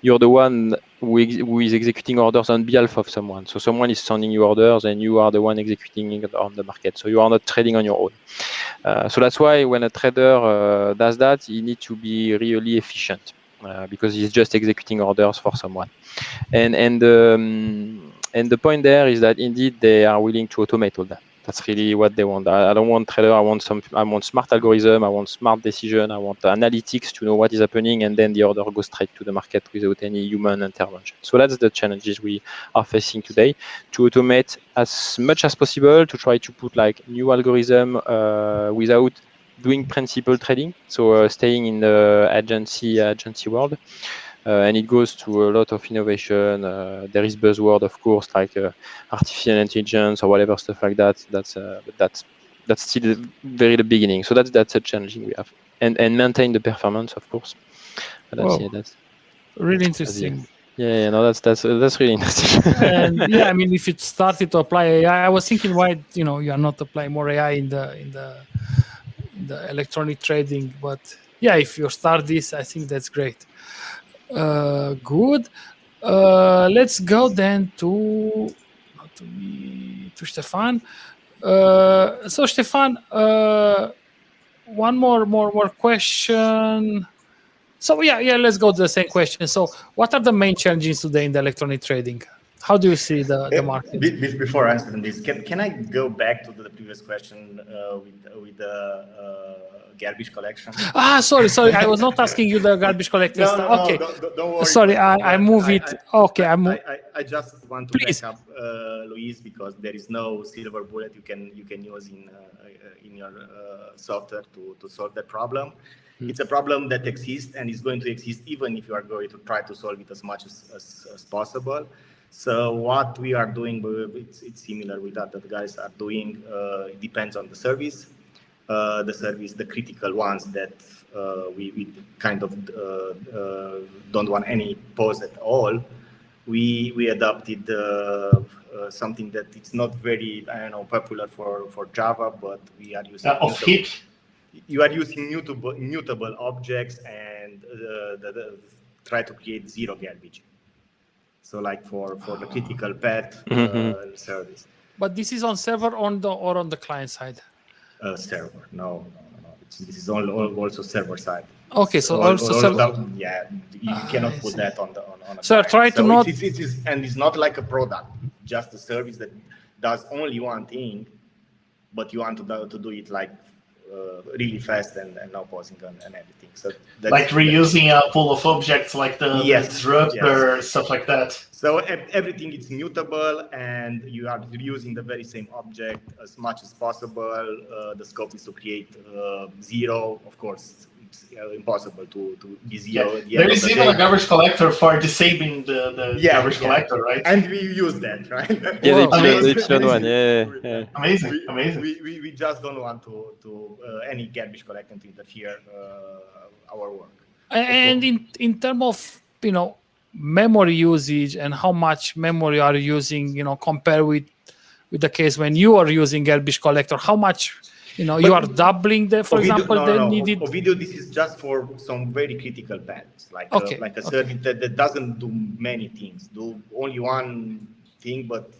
you're the one who is executing orders on behalf of someone. So someone is sending you orders and you are the one executing it on the market. So you are not trading on your own. So that's why when a trader does that, he needs to be really efficient because he's just executing orders for someone. And the point there is that indeed they are willing to automate all that. That's really what they want. I don't want trader. I want smart algorithm. I want smart decision. I want analytics to know what is happening, and then the order goes straight to the market without any human intervention. So that's the challenges we are facing today: to automate as much as possible, to try to put like new algorithm without doing principal trading. So staying in the agency world. And it goes to a lot of innovation. There is buzzword, of course, like artificial intelligence or whatever stuff like that. That's still very the beginning. So that's a challenge we have, and maintain the performance, of course. But that's really interesting. Yeah, no, that's really interesting. And yeah, I mean, if you started to apply AI, I was thinking why you are not applying more AI in the electronic trading. But yeah, if you start this, I think that's great. Good. Let's go then to Ștefan. So Ștefan, one more question. So yeah, let's go to the same question. So what are the main challenges today in the electronic trading? How do you see the market? Before answering this, can I go back to the previous question with the garbage collection? Sorry. I was not asking you the garbage collection. No, okay. don't worry. Sorry, I move it. Okay, I move. I just want to Please. back up Luiz, because there is no silver bullet you can use in your software to solve that problem. It's a problem that exists and is going to exist even if you are going to try to solve it as much as possible. So what we are doing, it's similar with that the guys are doing. It depends on the service. The critical ones that we kind of don't want any pause at all. We adopted something that it's not very popular for Java, but we are using you are using mutable objects and try to create zero garbage. So like for the critical path service. But this is on server or on the client side? Server. No. This is also server side. Okay, so also server. Yeah, you cannot put that on a So client. try to not. It is, and it's not like a product. It's just a service that does only one thing, but you want to do it like really fast and no pausing and everything. So that's, like reusing a pool of objects, like the disruptor, stuff like that. So everything is mutable, and you are reusing the very same object as much as possible. The scope is to create zero. Of course, it's impossible to be zero. Yeah. There is even a garbage collector for disabling the garbage collector, right? And we use that, right? Yeah, the amazing. We just don't want to any garbage collector to interfere our work. And in terms of memory usage and how much memory are you using, compared with the case when you are using garbage collector, how much you are doubling the, for example, needed. Ovidiu, this is just for some very critical paths, like a service that doesn't do many things, do only one thing, but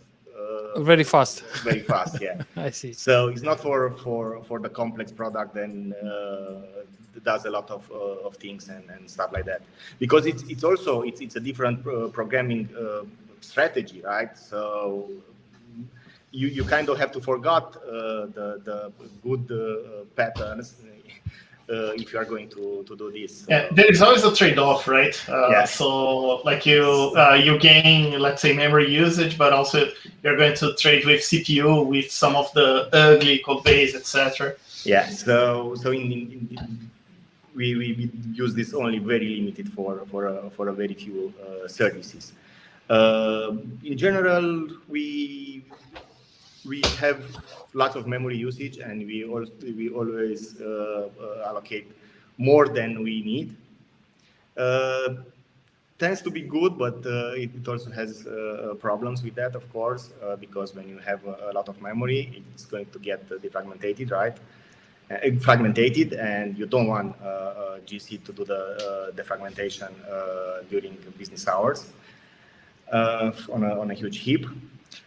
very fast. Very fast, yeah. I see. So it's not for the complex product and does a lot of things and stuff like that, because it's also a different programming strategy, right? So you kind of have to forget the good patterns if you are going to do this. Yeah, there is always a trade-off, right? So like you gain, let's say, memory usage, but also you're going to trade with CPU, with some of the ugly code base, etc. Yeah. So we use this only very limited for a very few services. In general, we have lots of memory usage, and we always allocate more than we need. Tends to be good, but it also has problems with that, of course, because when you have a lot of memory, it's going to get defragmented, right? Fragmented, and you don't want GC to do the defragmentation during business hours on a huge heap.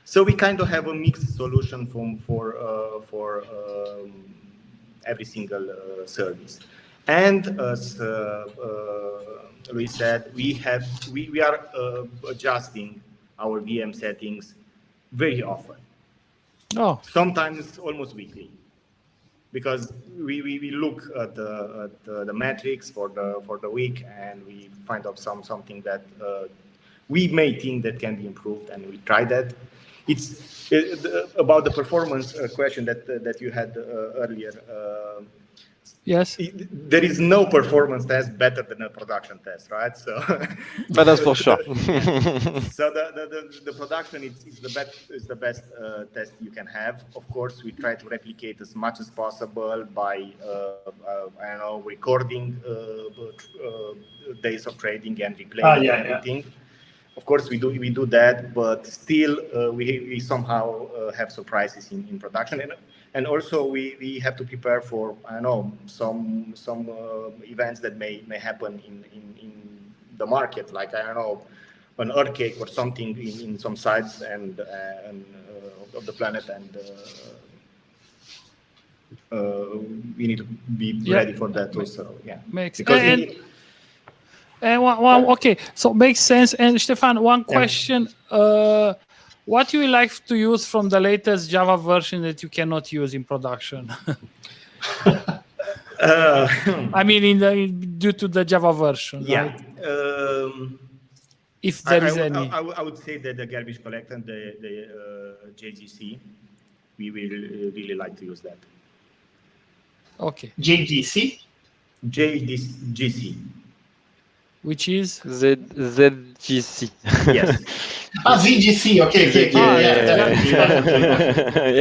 So we kind of have a mixed solution for every single service. And as Luiz said, we are adjusting our VM settings very often. Oh, sometimes almost weekly, because we look at the metrics for the week, and we find out something that we may think that can be improved, and we try that. It's about the performance question that you had earlier. Yes. There is no performance test better than a production test, right? So, but that's for sure. So the production is the best test you can have. Of course, we try to replicate as much as possible by recording days of trading and replaying everything. Yeah. Of course, we do that, but still we somehow have surprises in production, and also we have to prepare for some events that may happen in the market, like an earthquake or something in some sites and of the planet, and we need to be ready for that also. Yeah, makes sense. Okay, so makes sense. And Ștefan, one question: what you like to use from the latest Java version that you cannot use in production? I mean, due to the Java version. Yeah. Right? if there is any. I would say that the garbage collector and the JGC, we will really like to use that. Okay. JGC? JGC. Which is? ZGC. Yes. ZGC. Okay. Yeah,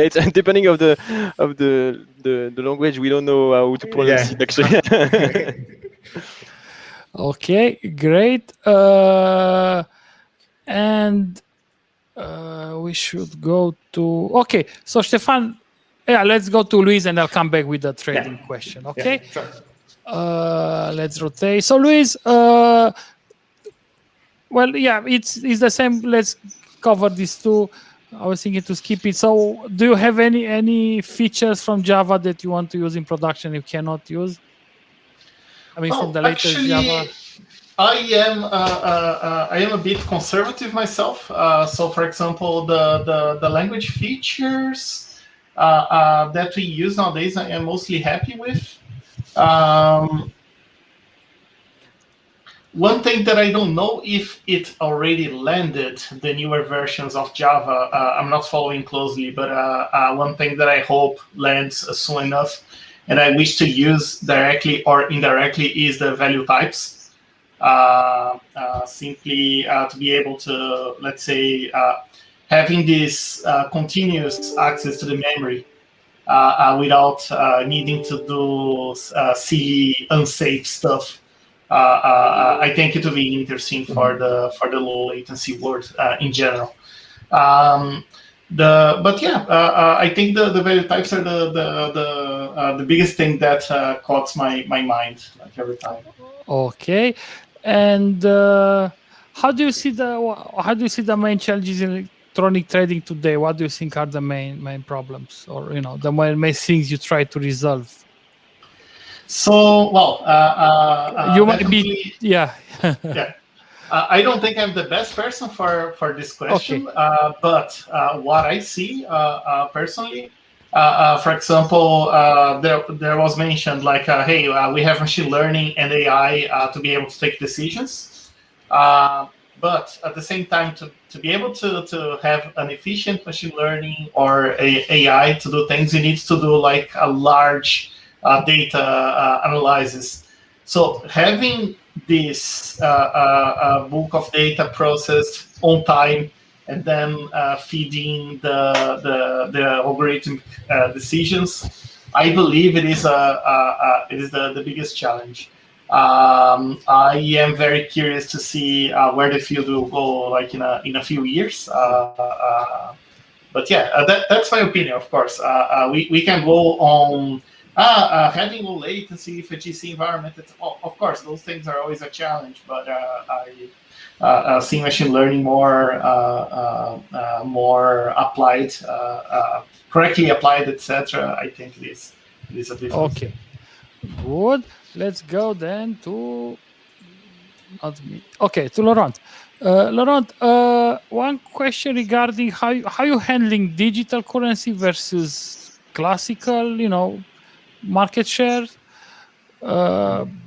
it's depending of the language. We don't know how to pronounce it actually. Okay, great. And we should go to. Okay, so Ștefan, let's go to Luiz, and I'll come back with the trading question. Okay. Yeah, sure. Let's rotate. So Luiz, it's the same. Let's cover these two. I was thinking to skip it. So do you have any features from Java that you want to use in production you cannot use? I mean, from the latest Java. I am a bit conservative myself. So for example, the language features that we use nowadays, I am mostly happy with. One thing that I don't know if it already landed, the newer versions of Java, I'm not following closely, but one thing that I hope lands soon enough, and I wish to use directly or indirectly, is the value types. Simply to be able to, let's say, having this continuous access to the memory without needing to do silly, unsafe stuff. I think it will be interesting for the low latency world in general. I think the value types are the biggest thing that caught my mind like every time. Okay, and how do you see the main challenges in electronic trading today? What do you think are the main problems, or the main things you try to resolve? So, you might be, yeah. I don't think I'm the best person for this question, but what I see personally, for example, there was mentioned like, hey, we have machine learning and AI to be able to take decisions, but at the same time, to be able to have an efficient machine learning or AI to do things, you need to do like a large data analysis. So having this bulk of data processed on time and then feeding the algorithmic decisions, I believe it is the biggest challenge. I am very curious to see where the field will go, like in a few years. But yeah, that's my opinion. Of course, we can go on. Having low latency for GC environment, of course, those things are always a challenge, but I see machine learning more applied, correctly applied, etc. I think it is a difference. Okay, good. Let's go then to to Laurent. Laurent, one question regarding how you handling digital currency versus classical, market share.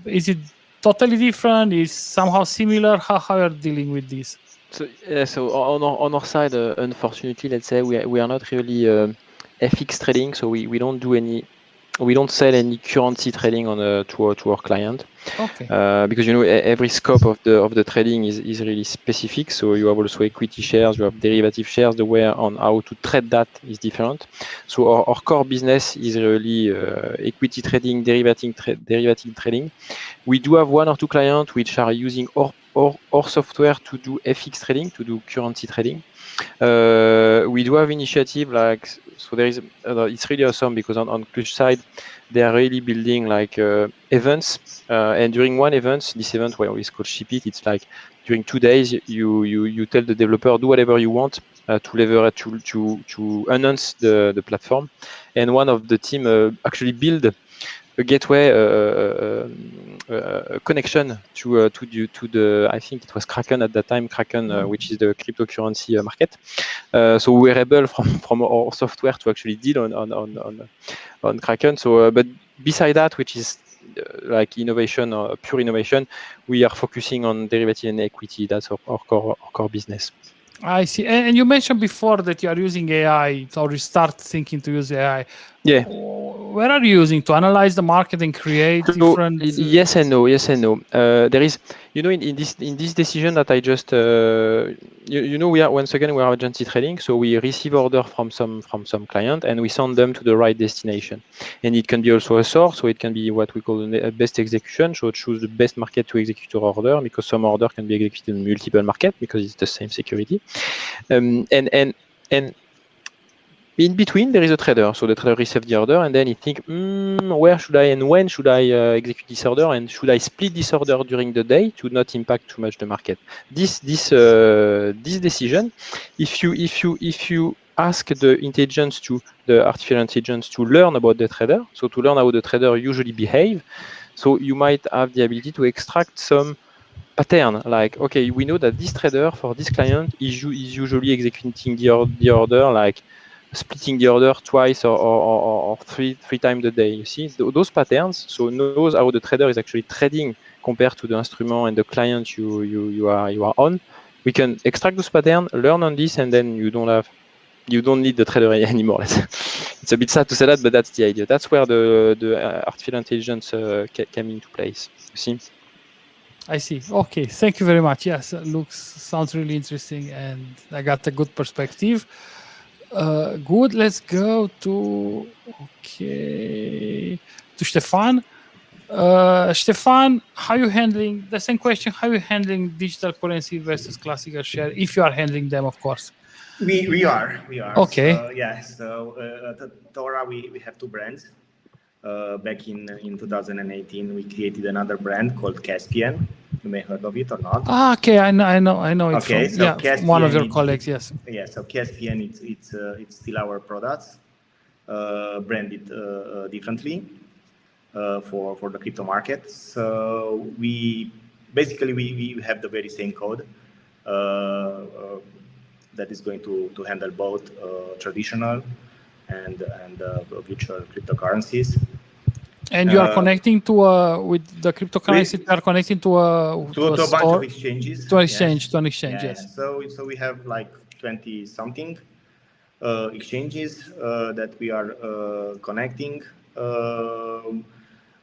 Is it totally different? Is somehow similar? How you're dealing with this? So on our side, unfortunately, let's say we are not really FX trading, so we don't do we don't sell any currency trading to our client. Okay. Because every scope of the trading is really specific. So you have also equity shares, you have derivative shares. The way on how to trade that is different. So our core business is really equity trading, derivative trading. We do have one or two clients which are using our software to do FX trading, to do currency trading. We do have initiative like, so there is it's really awesome because on Cluj side they are really building like events, and during one event, this event where it's called Ship It, it's like during 2 days you tell the developer do whatever you want to leverage to enhance the platform, and one of the team actually build a gateway connection to the, I think it was Kraken at that time, which is the cryptocurrency market. So we were able from our software to actually deal on Kraken. So but beside that, which is like innovation or pure innovation. We are focusing on derivative and equity. That's our core business. I see. And you mentioned before that you are using AI, or you start thinking to use AI. Yeah. Where are you using to analyze the market and create different? Yes and no. There is, in this decision that I just, we are once again we are agency trading, so we receive order from some client and we send them to the right destination. And it can be also a source, so it can be what we call a best execution. So choose the best market to execute our order, because some order can be executed in multiple market because it's the same security. And in between, there is a trader. So the trader receives the order and then he thinks, where should I and when should I execute this order, and should I split this order during the day to not impact too much the market? This decision, if you ask the artificial intelligence to learn about the trader, so to learn how the trader usually behave, so you might have the ability to extract some pattern, like, okay, we know that this trader for this client is usually executing the order, like splitting the order twice or three times a day. You see those patterns, so knows how the trader is actually trading compared to the instrument and the client you are on. We can extract those patterns, learn on this, and then you don't need the trader anymore. It's a bit sad to say that, but that's the idea. That's where the artificial intelligence came into place. You see. I see. Okay, thank you very much. Yes, sounds really interesting, and I got a good perspective. Good. Let's go to Ștefan. Ștefan, how you handling the same question? How you handling digital currency versus classical share? If you are handling them, of course. We are. Okay. So at Tora we have two brands. Back in 2018, we created another brand called Caspian. You may have heard of it or not. Okay, I know it. Okay, so Caspian, one of your colleagues, yes. Yeah, so Caspian, it's still our products, branded differently for the crypto market. So we have the very same code that is going to handle both traditional and virtual cryptocurrencies. And you are connecting to with the cryptocurrency. You are connecting to a bunch of exchanges. To an exchange. Yes. So we have like 20 something exchanges that we are connecting.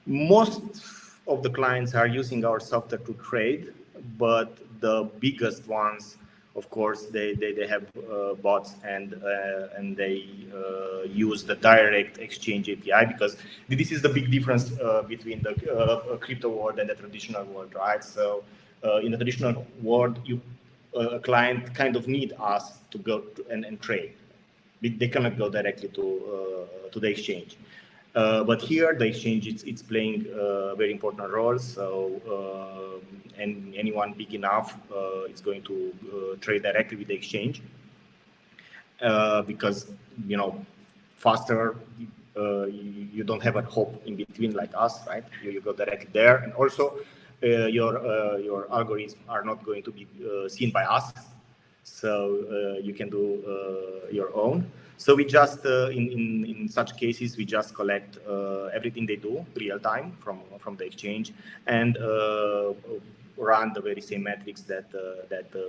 Most of the clients are using our software to trade, but the biggest ones, of course, they have bots and they use the direct exchange API, because this is the big difference between the crypto world and the traditional world, right? So in the traditional world, a client kind of need us to go and trade. They cannot go directly to the exchange. But here, the exchange it's playing a very important role. So and anyone big enough is going to trade directly with the exchange because faster. You don't have a hop in between like us, right? You go directly there, and also your algorithms are not going to be seen by us, so you can do your own. So we just in such cases we just collect everything they do real time from the exchange and run the very same metrics that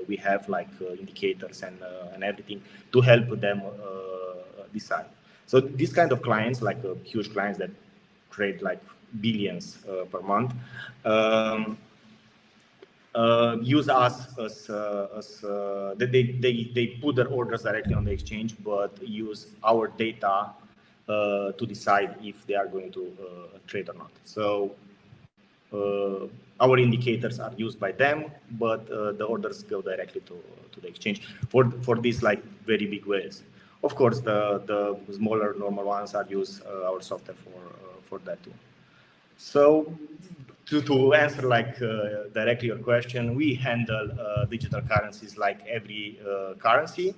we have, like indicators and everything, to help them decide. So these kind of clients, like huge clients that trade like billions per month, use us as they put their orders directly on the exchange, but use our data to decide if they are going to trade or not. So our indicators are used by them, but the orders go directly to the exchange for these like very big whales. Of course, the smaller normal ones are use our software for that too. So to answer like directly your question, we handle digital currencies like every currency.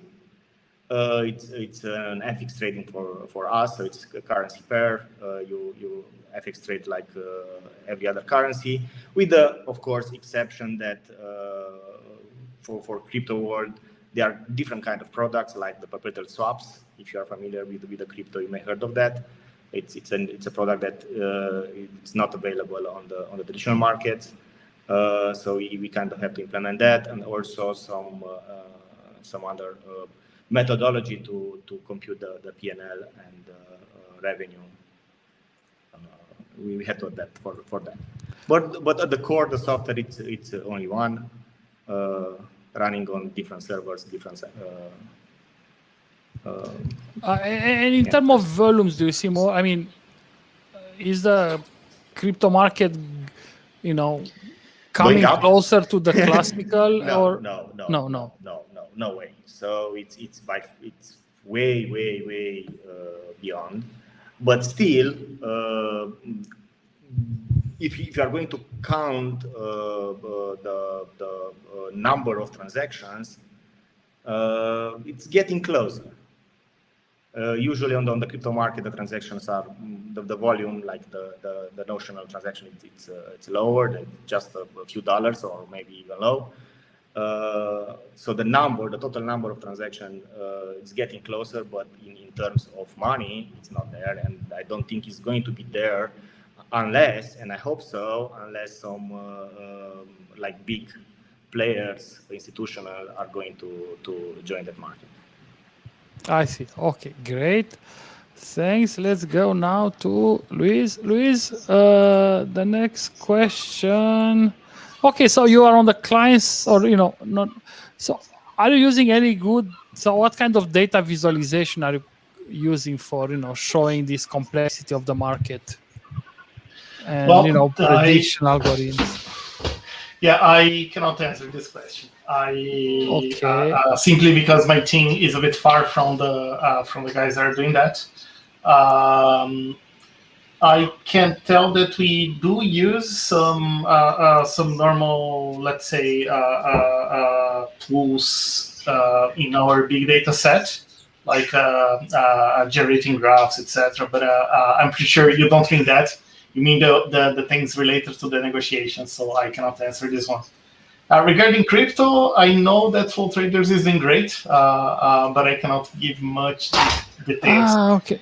It's an FX trading for us, so it's a currency pair. You FX trade like every other currency, with the, of course, exception that for crypto world, there are different kind of products like the perpetual swaps. If you are familiar with the crypto, you may have heard of that. It's a product that it's not available on the traditional markets. So we kind of have to implement that, and also some other methodology to compute the P&L and revenue. We had to adapt for that. But at the core, the software it's only one, running on different servers, different. And in terms of volumes, do you see more? I mean, is the crypto market, coming closer to the classical? No way. So it's way beyond. But still, if you are going to count the number of transactions, it's getting closer. Usually on the crypto market, the transactions are the volume, like the notional transaction, it's lower, just a few dollars or maybe even low. So the total number of transactions is getting closer, but in terms of money, it's not there, and I don't think it's going to be there unless, and I hope so, unless some like big players, institutional, are going to join that market. I see. Okay, great. Thanks. Let's go now to Luiz. Luiz, the next question. Okay, so you are on the clients, or not. So, are you using any good? So, what kind of data visualization are you using for showing this complexity of the market and prediction algorithms? Yeah, I cannot answer this question. Simply because my team is a bit far from the guys that are doing that. I can tell that we do use some normal, let's say, tools in our big data set, like generating graphs, etc. But I'm pretty sure you don't mean that. You mean the things related to the negotiations, so I cannot answer this one. Regarding crypto, I know that Flow Traders is doing great, but I cannot give much details. Okay.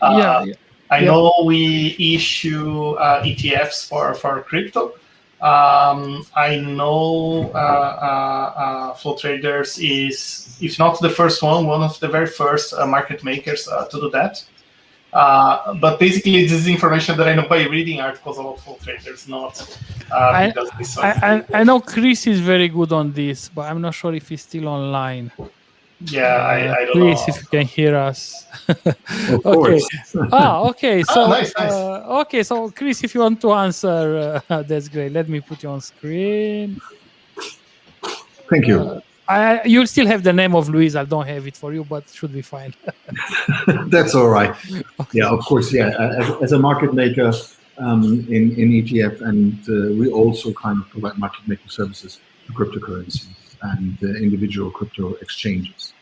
I know we issue ETFs for crypto. I know Flow Traders is, if not the first one of the very first market makers to do that. But basically, this is information that I know by reading articles about Flow Traders, not because this. I know Chris is very good on this, but I'm not sure if he's still online. Yeah, I don't Chris, know. if you can hear us. Of course. Okay. So, nice. Okay, so Chris, if you want to answer, that's great. Let me put you on screen. Thank you. You'll still have the name of Luiz. I don't have it for you, but it should be fine. That's all right. Yeah, of course. Yeah, as a market maker in ETF, and we also kind of provide market making services to cryptocurrencies and individual crypto exchanges.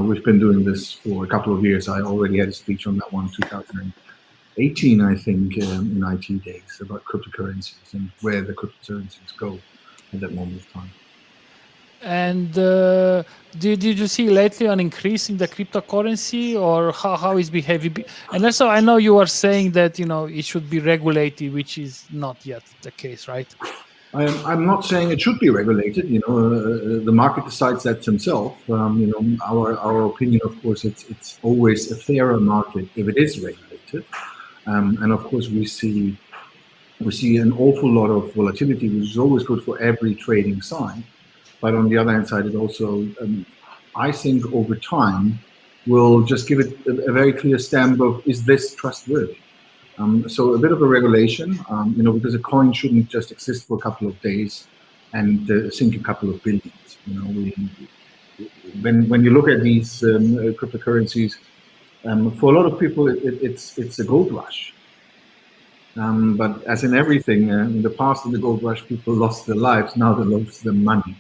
We've been doing this for a couple of years. I already had a speech on that one, 2018, I think, in IT days about cryptocurrencies and where the cryptocurrencies go at that moment of time. And did you see lately an increase in the cryptocurrency, or how is behaving? And also, I know you are saying that it should be regulated, which is not yet the case, right? I'm not saying it should be regulated. The market decides that themselves. Our opinion, of course, it's always a fairer market if it is regulated. And of course, we see an awful lot of volatility, which is always good for every trading side. But on the other hand side, it also, I think, over time, will just give it a very clear stamp of, is this trustworthy? So a bit of a regulation, because a coin shouldn't just exist for a couple of days and sink a couple of billions. When you look at these cryptocurrencies, for a lot of people, it's a gold rush. But as in everything, in the past, in the gold rush, people lost their lives. Now they lost their money.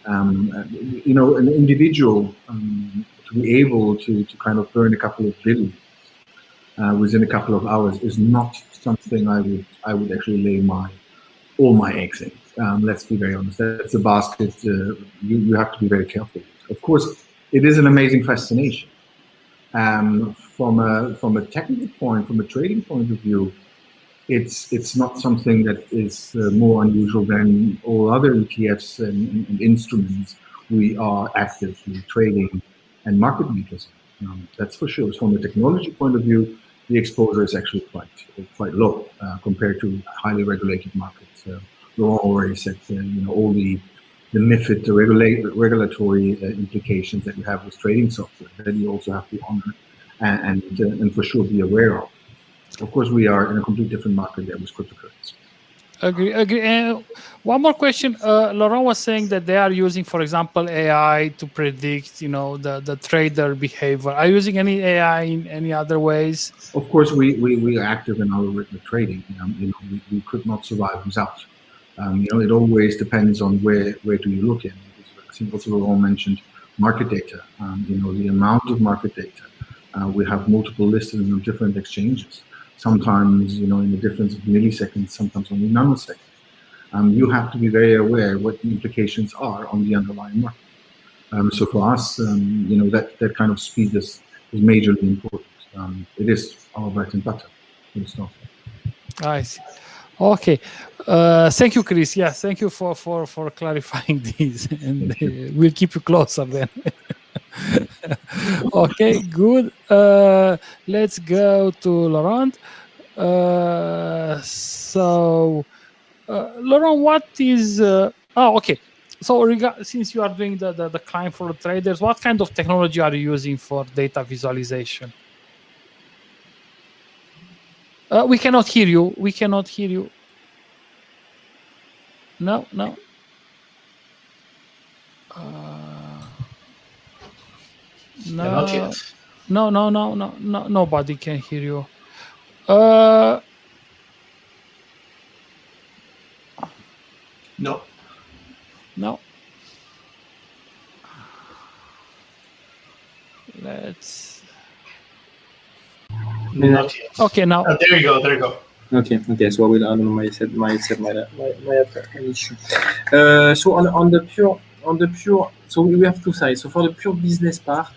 An individual to be able to kind of burn a couple of billions within a couple of hours is not something I would actually lay all my eggs in. Let's be very honest. That's a basket you have to be very careful with. Of course, it is an amazing fascination. From a technical point, from a trading point of view, it's not something that is more unusual than all other ETFs and instruments we are actively trading and market makers. That's for sure. So from a technology point of view, the exposure is actually quite low compared to highly regulated markets. Laurent already said, all the MiFID, the regulatory implications that you have with trading software that you also have to honor and for sure be aware of. Of course, we are in a completely different market there with cryptocurrency. Agree. And one more question. Laurent was saying that they are using, for example, AI to predict, the trader behavior. Are you using any AI in any other ways? Of course, we are active in algorithmic trading. We could not survive without. It always depends on where do you look in. I think also Laurent mentioned market data. The amount of market data. We have multiple listings on different exchanges. Sometimes, in the difference of milliseconds, sometimes only nanoseconds. You have to be very aware what the implications are on the underlying market. So for us, that kind of speed is majorly important. It is our bread and butter. I see. Okay. Thank you, Chris. Yes, thank you for clarifying this, and we'll keep you closer then. Okay, good. Let's go to Laurent. Laurent, what is? Okay. So, since you are doing the client for the traders, what kind of technology are you using for data visualization? We cannot hear you. No. No, not yet. No, nobody can hear you. No. Let's. Not yet. Okay, now. There you go. Okay. So I don't know. My issue. So on the pure. So we have two sides. So for the pure business part,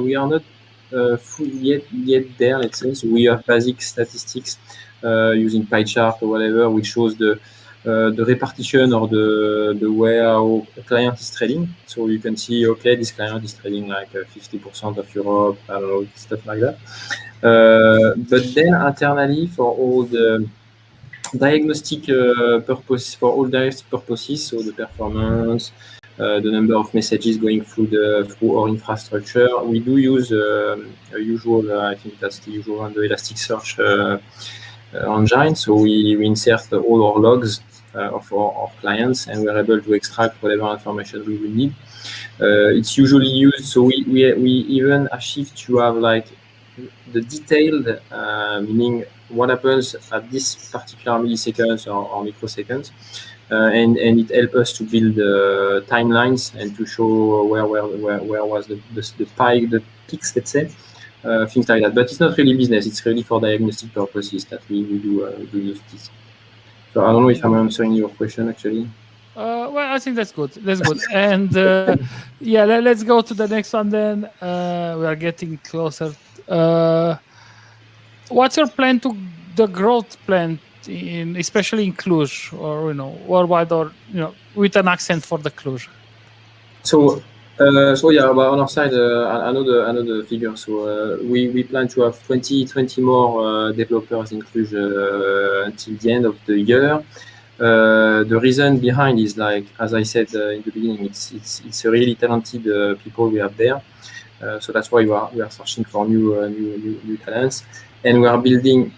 we are not yet there. Let's say. So we have basic statistics using pie chart or whatever, which shows the repartition or the way our client is trading. So you can see, okay, this client is trading like 50% of Europe, I don't know, stuff like that. But then internally, for all the diagnostic purposes, so the performance, the number of messages going through our infrastructure, we do use a usual, I think that's the usual one, the Elasticsearch engine. So we insert all our logs of our clients, and we're able to extract whatever information we will need. It's usually used, so we even achieve to have like the detailed, meaning what happens at this particular milliseconds or microseconds, and it helps us to build timelines and to show where was the peaks, let's say, things like that. But it's not really business; it's really for diagnostic purposes that we do use this. So I don't know if I'm answering your question actually. Well, I think that's good. And let's go to the next one then. We are getting closer. What's your plan to the growth plan especially in Cluj, or worldwide, or with an accent for the Cluj? So yeah, on our side, another figure. So we plan to have 20 more developers in Cluj until the end of the year. The reason behind is, like, as I said in the beginning, it's a really talented people we have there. So that's why we are searching for new talents, and we are building.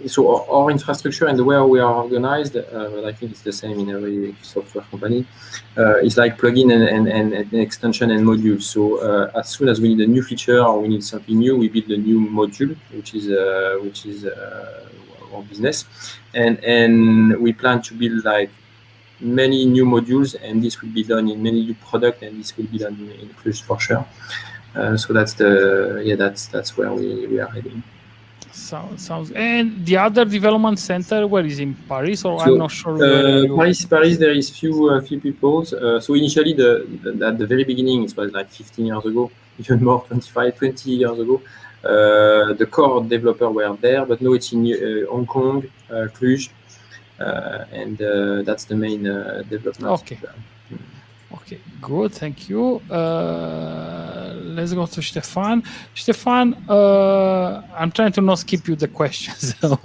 So our infrastructure and the way we are organized, but I think it's the same in every software company, is like plugin and extension and modules. So as soon as we need a new feature or we need something new, we build a new module, which is our business, and we plan to build like many new modules, and this will be done in many new products, and this will be done in Cluj for sure. So that's where we are heading. Sounds. And the other development center, where is in Paris, or I'm not sure. Where Paris, there is few people. So initially, at the very beginning, it was like 15 years ago, even more, 20 years ago. The core developer were there, but now it's in Hong Kong, Cluj, and that's the main development. Okay. Okay, good, thank you. Let's go to Ștefan. Ștefan, I'm trying to not skip you the questions. So.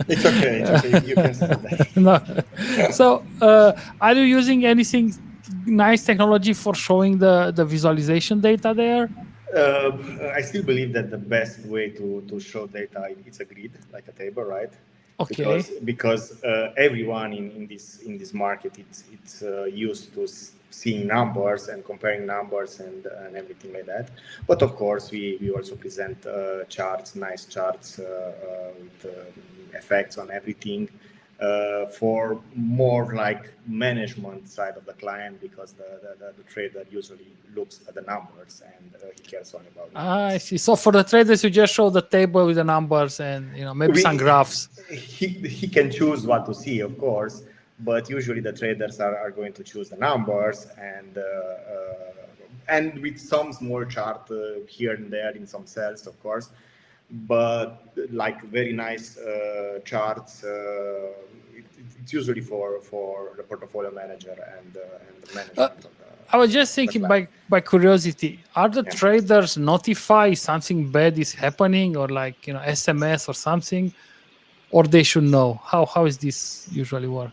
It's okay. You can say that. No. So, are you using anything nice technology for showing the visualization data there? I still believe that the best way to show data, it's a grid, like a table, right? Okay. Because everyone in this market, it's used to seeing numbers and comparing numbers and everything like that. But of course, we also present charts, nice charts with effects on everything for more like management side of the client, because the trader usually looks at the numbers and he cares only about it. I see. So for the traders, you just show the table with the numbers and maybe some graphs. He can choose what to see, of course, but usually the traders are going to choose the numbers and with some small chart here and there in some cells, of course, but like very nice charts. It's usually for the portfolio manager and the management. I was just thinking by curiosity, are the traders notify something bad is happening, or like SMS or something, or they should know? How is this usually work?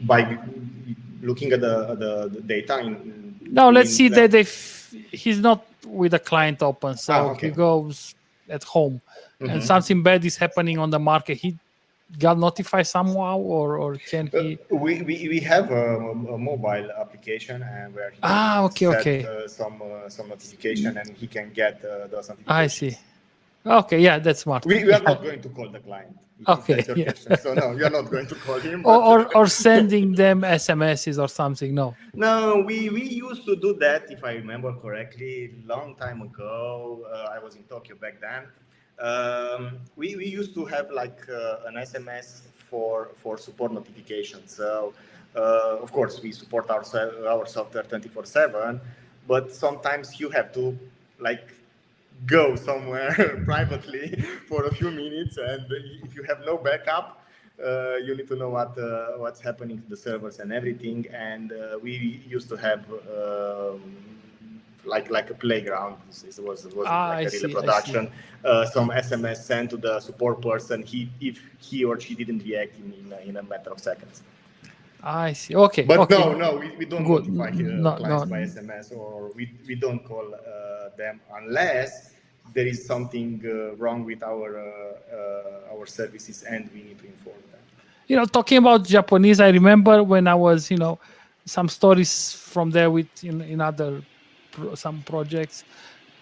By looking at the data. Let's see that he's not with the client open, so he goes at home, and something bad is happening on the market. He got notified somehow, or can he? We have a mobile application and where he set some notification and he can get those notifications. I see. Okay, yeah, that's smart. We are not going to call the client. Okay, so no, we are not going to call him. Or sending them SMSs or something. No, we used to do that, if I remember correctly, long time ago. I was in Tokyo back then. We used to have like an SMS for support notifications. So of course we support our software 24/7, but sometimes you have to like go somewhere privately for a few minutes, and if you have no backup, you need to know what's happening to the servers and everything. And we used to have like a playground. It was like a real production. Some SMS sent to the support person if he or she didn't react in a matter of seconds. I see. Okay. But no, we don't notify clients by SMS, or we don't call them unless there is something wrong with our services and we need to inform them. Talking about Japanese, I remember when I was, some stories from there with in other some projects,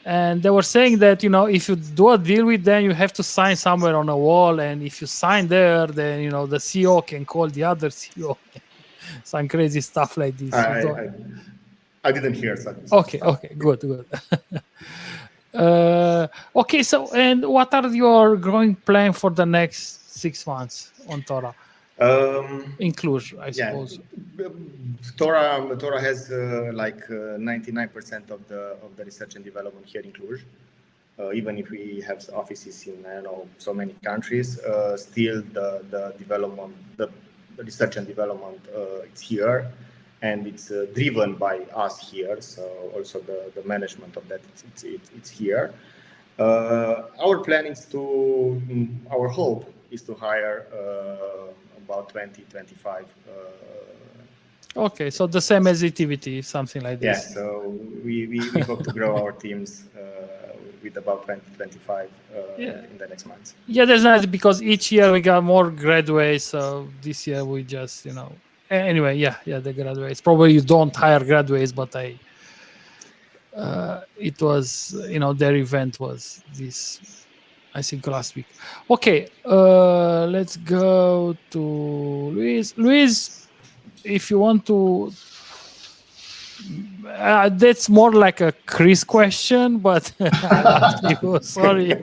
and they were saying that if you do a deal with them, you have to sign somewhere on a wall, and if you sign there, then the CEO can call the other CEO. Some crazy stuff like this. I didn't hear such. Okay, good. Okay, so and what are your growing plan for the next 6 months on Tora? In Cluj, I suppose. Tora has like 99% of the research and development here in Cluj. Even if we have offices in so many countries, still the development, the research and development, it's here, and it's driven by us here. So also the management of that, it's here. Our plan is our hope is to hire about 20-25. Okay, so the same as Itiviti, something like this. Yeah, so we hope to grow our teams with about 20-25 in the next months. Yeah, that's nice, because each year we got more graduates. So this year we just, anyway, yeah, the graduates. Probably you don't hire graduates, but it was, their event was this, I think, last week. Okay, let's go to Luiz. Luiz, if you want to, that's more like a Chris question, but I'll ask you, sorry.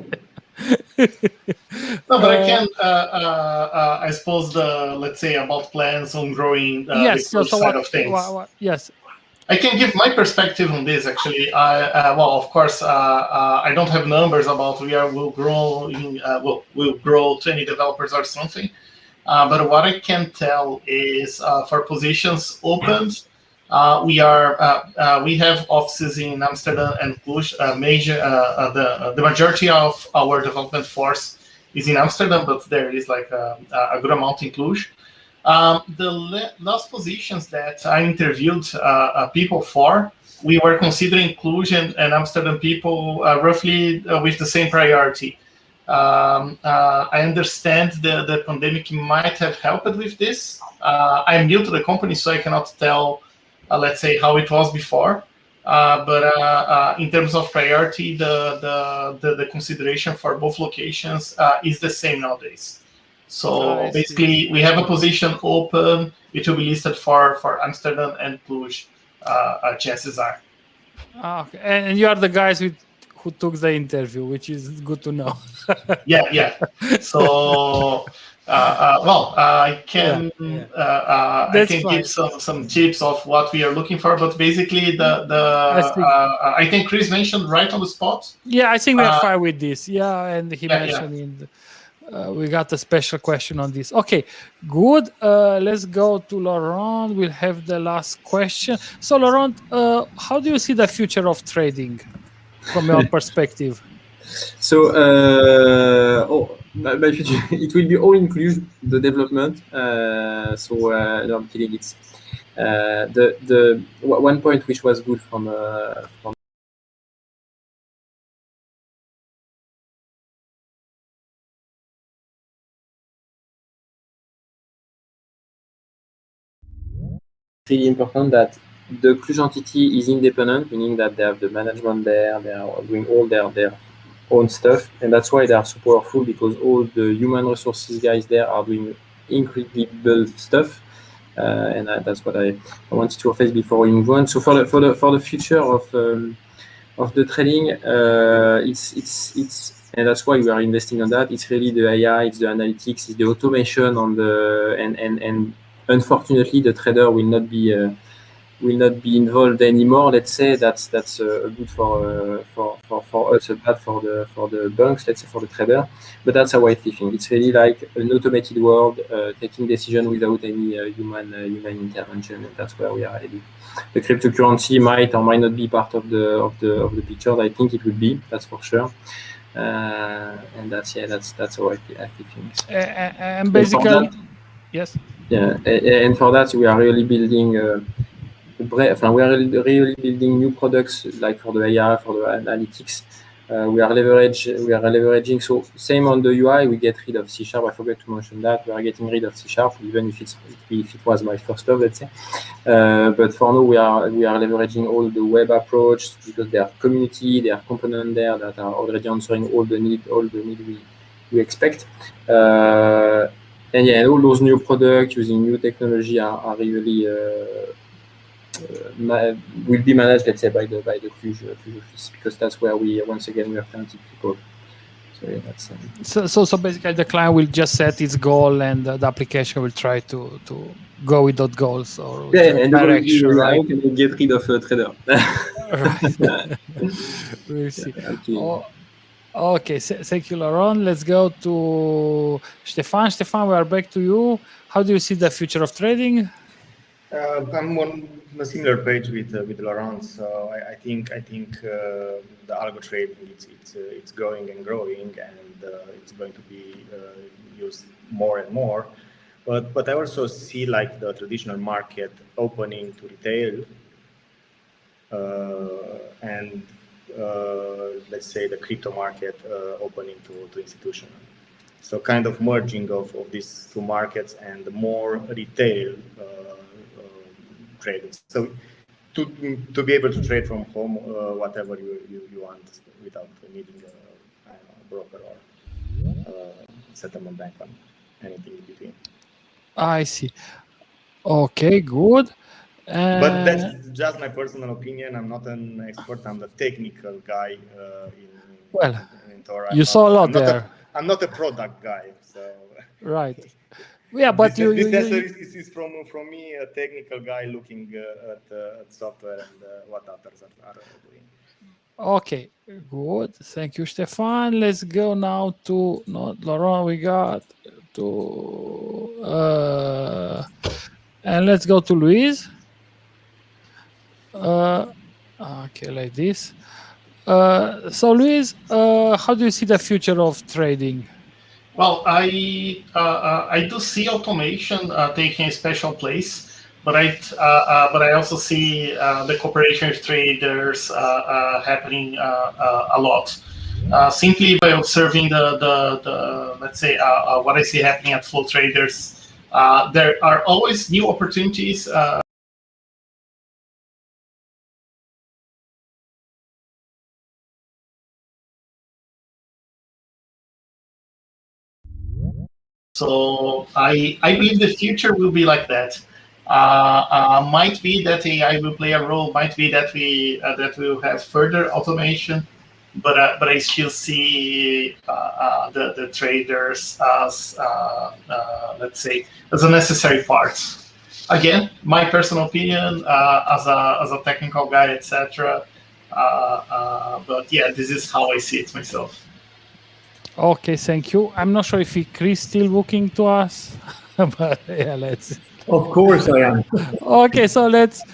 No, but I can, I suppose, let's say about plans on growing yes. the Cluj side of things. Yes. I can give my perspective on this. Actually, well, of course, I don't have numbers about we'll grow 20 developers or something. But what I can tell is for positions opened, we have offices in Amsterdam and Cluj. The majority of our development force is in Amsterdam, but there is like a good amount in Cluj. The last positions that I interviewed people for, we were considering Cluj and Amsterdam people roughly with the same priority. I understand the pandemic might have helped with this. I'm new to the company, so I cannot tell, let's say, how it was before. But in terms of priority, the consideration for both locations is the same nowadays. So basically, we have a position open. It will be listed for Amsterdam and Cluj. Chances are. Okay. And you are the guys who took the interview, which is good to know. Yeah. So, well, I can I can give some tips of what we are looking for, but basically I think Chris mentioned right on the spot. Yeah, I think we are fine with this. Yeah, and he mentioned we got a special question on this. Okay, good. Let's go to Laurent. We'll have the last question. So, Laurent, how do you see the future of trading from your perspective? So, by future, it will be all inclusive, the development. No, I'm kidding. It's the one point which was good from really important that the Cluj entity is independent, meaning that they have the management there, they are doing all their own stuff, and that's why they are so powerful, because all the human resources guys there are doing incredible stuff, and that's what I wanted to face before we move on. So for the future of the trading, it's and that's why we are investing on that. It's really the AI, it's the analytics, it's the automation on the and unfortunately the trader will not be involved anymore. Let's say that's good for us, bad for the banks, let's say, for the trader. But that's how I think. It's really like an automated world, taking decision without any human intervention, and that's where we are heading. The cryptocurrency might or might not be part of the picture. I think it will be, that's for sure. And that's how I think things. And basically, yes. Yeah, and for that we are really building. We are really building new products, like for the AI, for the analytics. We are leveraging. So same on the UI, we get rid of C#. I forgot to mention that we are getting rid of C#, even if it was my first love, let's say. But for now, we are leveraging all the web approach, because there are community, there are components there that are already answering all the need we expect. And yeah, all those new products using new technology are really will be managed, let's say, by the Cluj office, because that's where we have talented people. So yeah, that's so basically the client will just set its goal, and the application will try to go with those goals or and direction, right? How can we get rid of a trader? Right. We'll see. Okay, thank you, Laurent. Let's go to Ștefan. Ștefan, we are back to you. How do you see the future of trading? I'm on a similar page with Laurent. So I think the algo trading it's growing and growing, and it's going to be used more and more. But I also see like the traditional market opening to retail, and let's say the crypto market opening to institutional. So kind of merging of these two markets, and more retail trading. So to be able to trade from home, whatever you want, without needing a broker or settlement bank on anything in between. I see. Okay, good. But that's just my personal opinion. I'm not an expert. I'm the technical guy in Well, in Tora. you saw a lot there. I'm not a product guy, so Right. Yeah, but this answer is from me, a technical guy looking at software and what others are doing. Okay, good. Thank you, Stefan. Let's go now to not Laurent. We got to and let's go to Luiz. Okay, like this. So Luiz, how do you see the future of trading? Well, I do see automation taking a special place, but I also see the cooperation with traders happening a lot. Simply by observing the let's say what I see happening at flow traders, there are always new opportunities. So I believe the future will be like that. Might be that AI will play a role. Might be that we will have further automation, but I still see the traders as let's say as a necessary part. Again, my personal opinion as a technical guy, etc. But yeah, this is how I see it myself. Okay, thank you. I'm not sure if Chris still looking to us, but yeah, let's. Of course I am. Okay, so let's,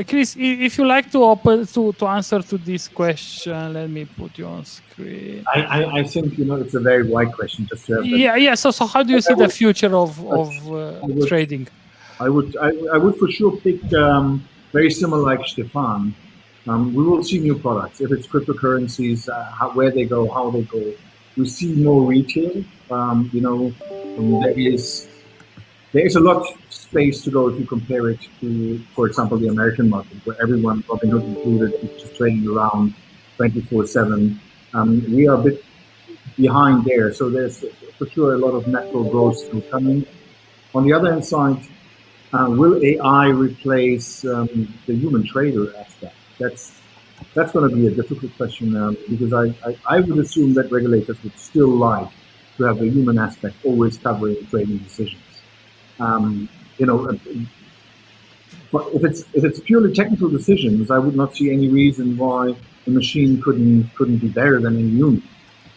Chris, if you like to open to answer to this question, let me put you on screen. I think it's a very wide question. Just to have Yeah. So how do you see the future of trading? I would for sure pick very similar like Stefan. We will see new products. If it's cryptocurrencies, where they go, how they go. We see more retail. There is a lot of space to go if you compare it to, for example, the American market, where everyone, Robinhood included, is just trading around 24/7. We are a bit behind there, so there's for sure a lot of natural growth still coming. On the other hand side, will AI replace the human trader aspect? That's going to be a difficult question because I would assume that regulators would still like to have the human aspect always covering trading decisions. But if it's purely technical decisions, I would not see any reason why the machine couldn't be better than a human.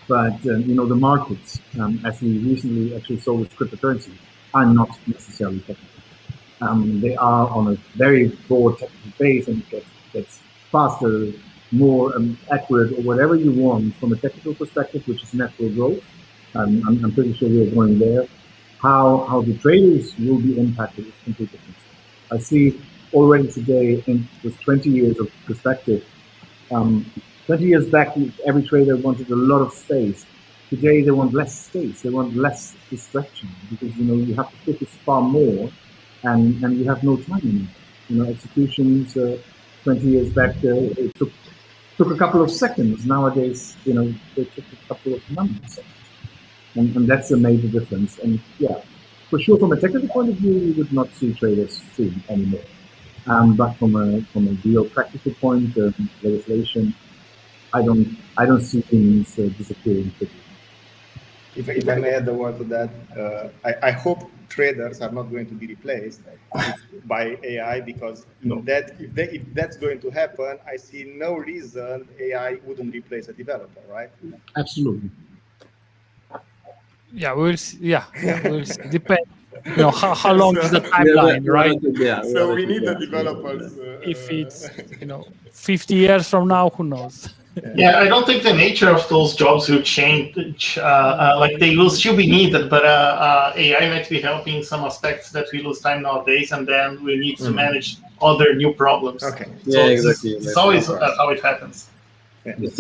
But the markets, as we recently actually saw with cryptocurrency, are not necessarily technical. They are on a very broad technical base, and it gets faster, more accurate, or whatever you want from a technical perspective, which is natural growth. I'm pretty sure we're going there. How the traders will be impacted is completely different. I see already today, with 20 years of perspective, 20 years back, every trader wanted a lot of space. Today, they want less space. They want less distraction because you have to focus far more, and you have no time anymore. Executions 20 years back, it took a couple of seconds. Nowadays, they took a couple of months. And that's a major difference. And yeah, for sure, from a technical point of view, we would not see traders soon anymore. But from a real practical point, legislation, I don't see things disappearing quickly. If I may add a word to that, I hope traders are not going to be replaced by AI because if that's going to happen, I see no reason AI wouldn't replace a developer, right? Absolutely. Yeah, we'll see. Yeah, we'll see. Depends. How long is the timeline, right? So we need the developers. If it's 50 years from now, who knows? Yeah, I don't think the nature of those jobs will change. Like they will still be needed, but AI might be helping some aspects that we lose time nowadays, and then we need to manage other new problems. Okay. Yeah, exactly. It's always how it happens. It's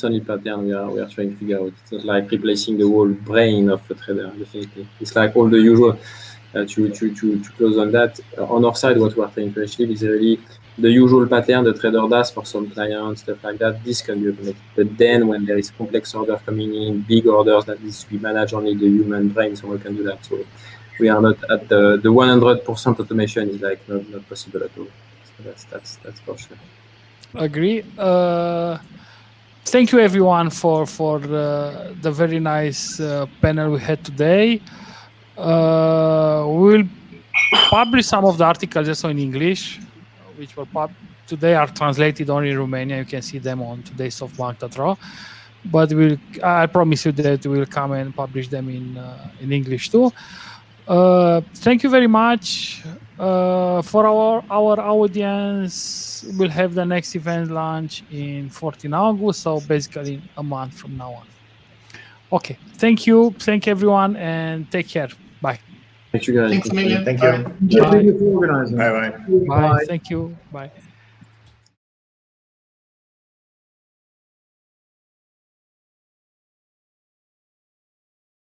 only pattern we are trying to figure out. It's not like replacing the whole brain of a trader, definitely. It's like all the usual, to close on that. On our side, what we are trying to achieve is really the usual pattern the trader does for some clients, stuff like that. This can be automated. But then when there is complex order coming in, big orders that needs to be managed, only the human brain, someone can do that. So we are not at the 100% automation is like not possible at all. So that's for sure. Agree. thank you everyone for the very nice panel we had today. We'll publish some of the articles also in English, which were today are translated only in Romania. You can see them on todaysoftbank.ro. But I promise you that we'll come and publish them in English too. Thank you very much. For our audience, we'll have the next event launch in 14 August, so basically a month from now on. Okay, thank you everyone, and take care. Bye. Thank you guys. Thanks a million. Thank you. Bye. Thank you for organizing. Bye bye. Bye. Thank you. Bye.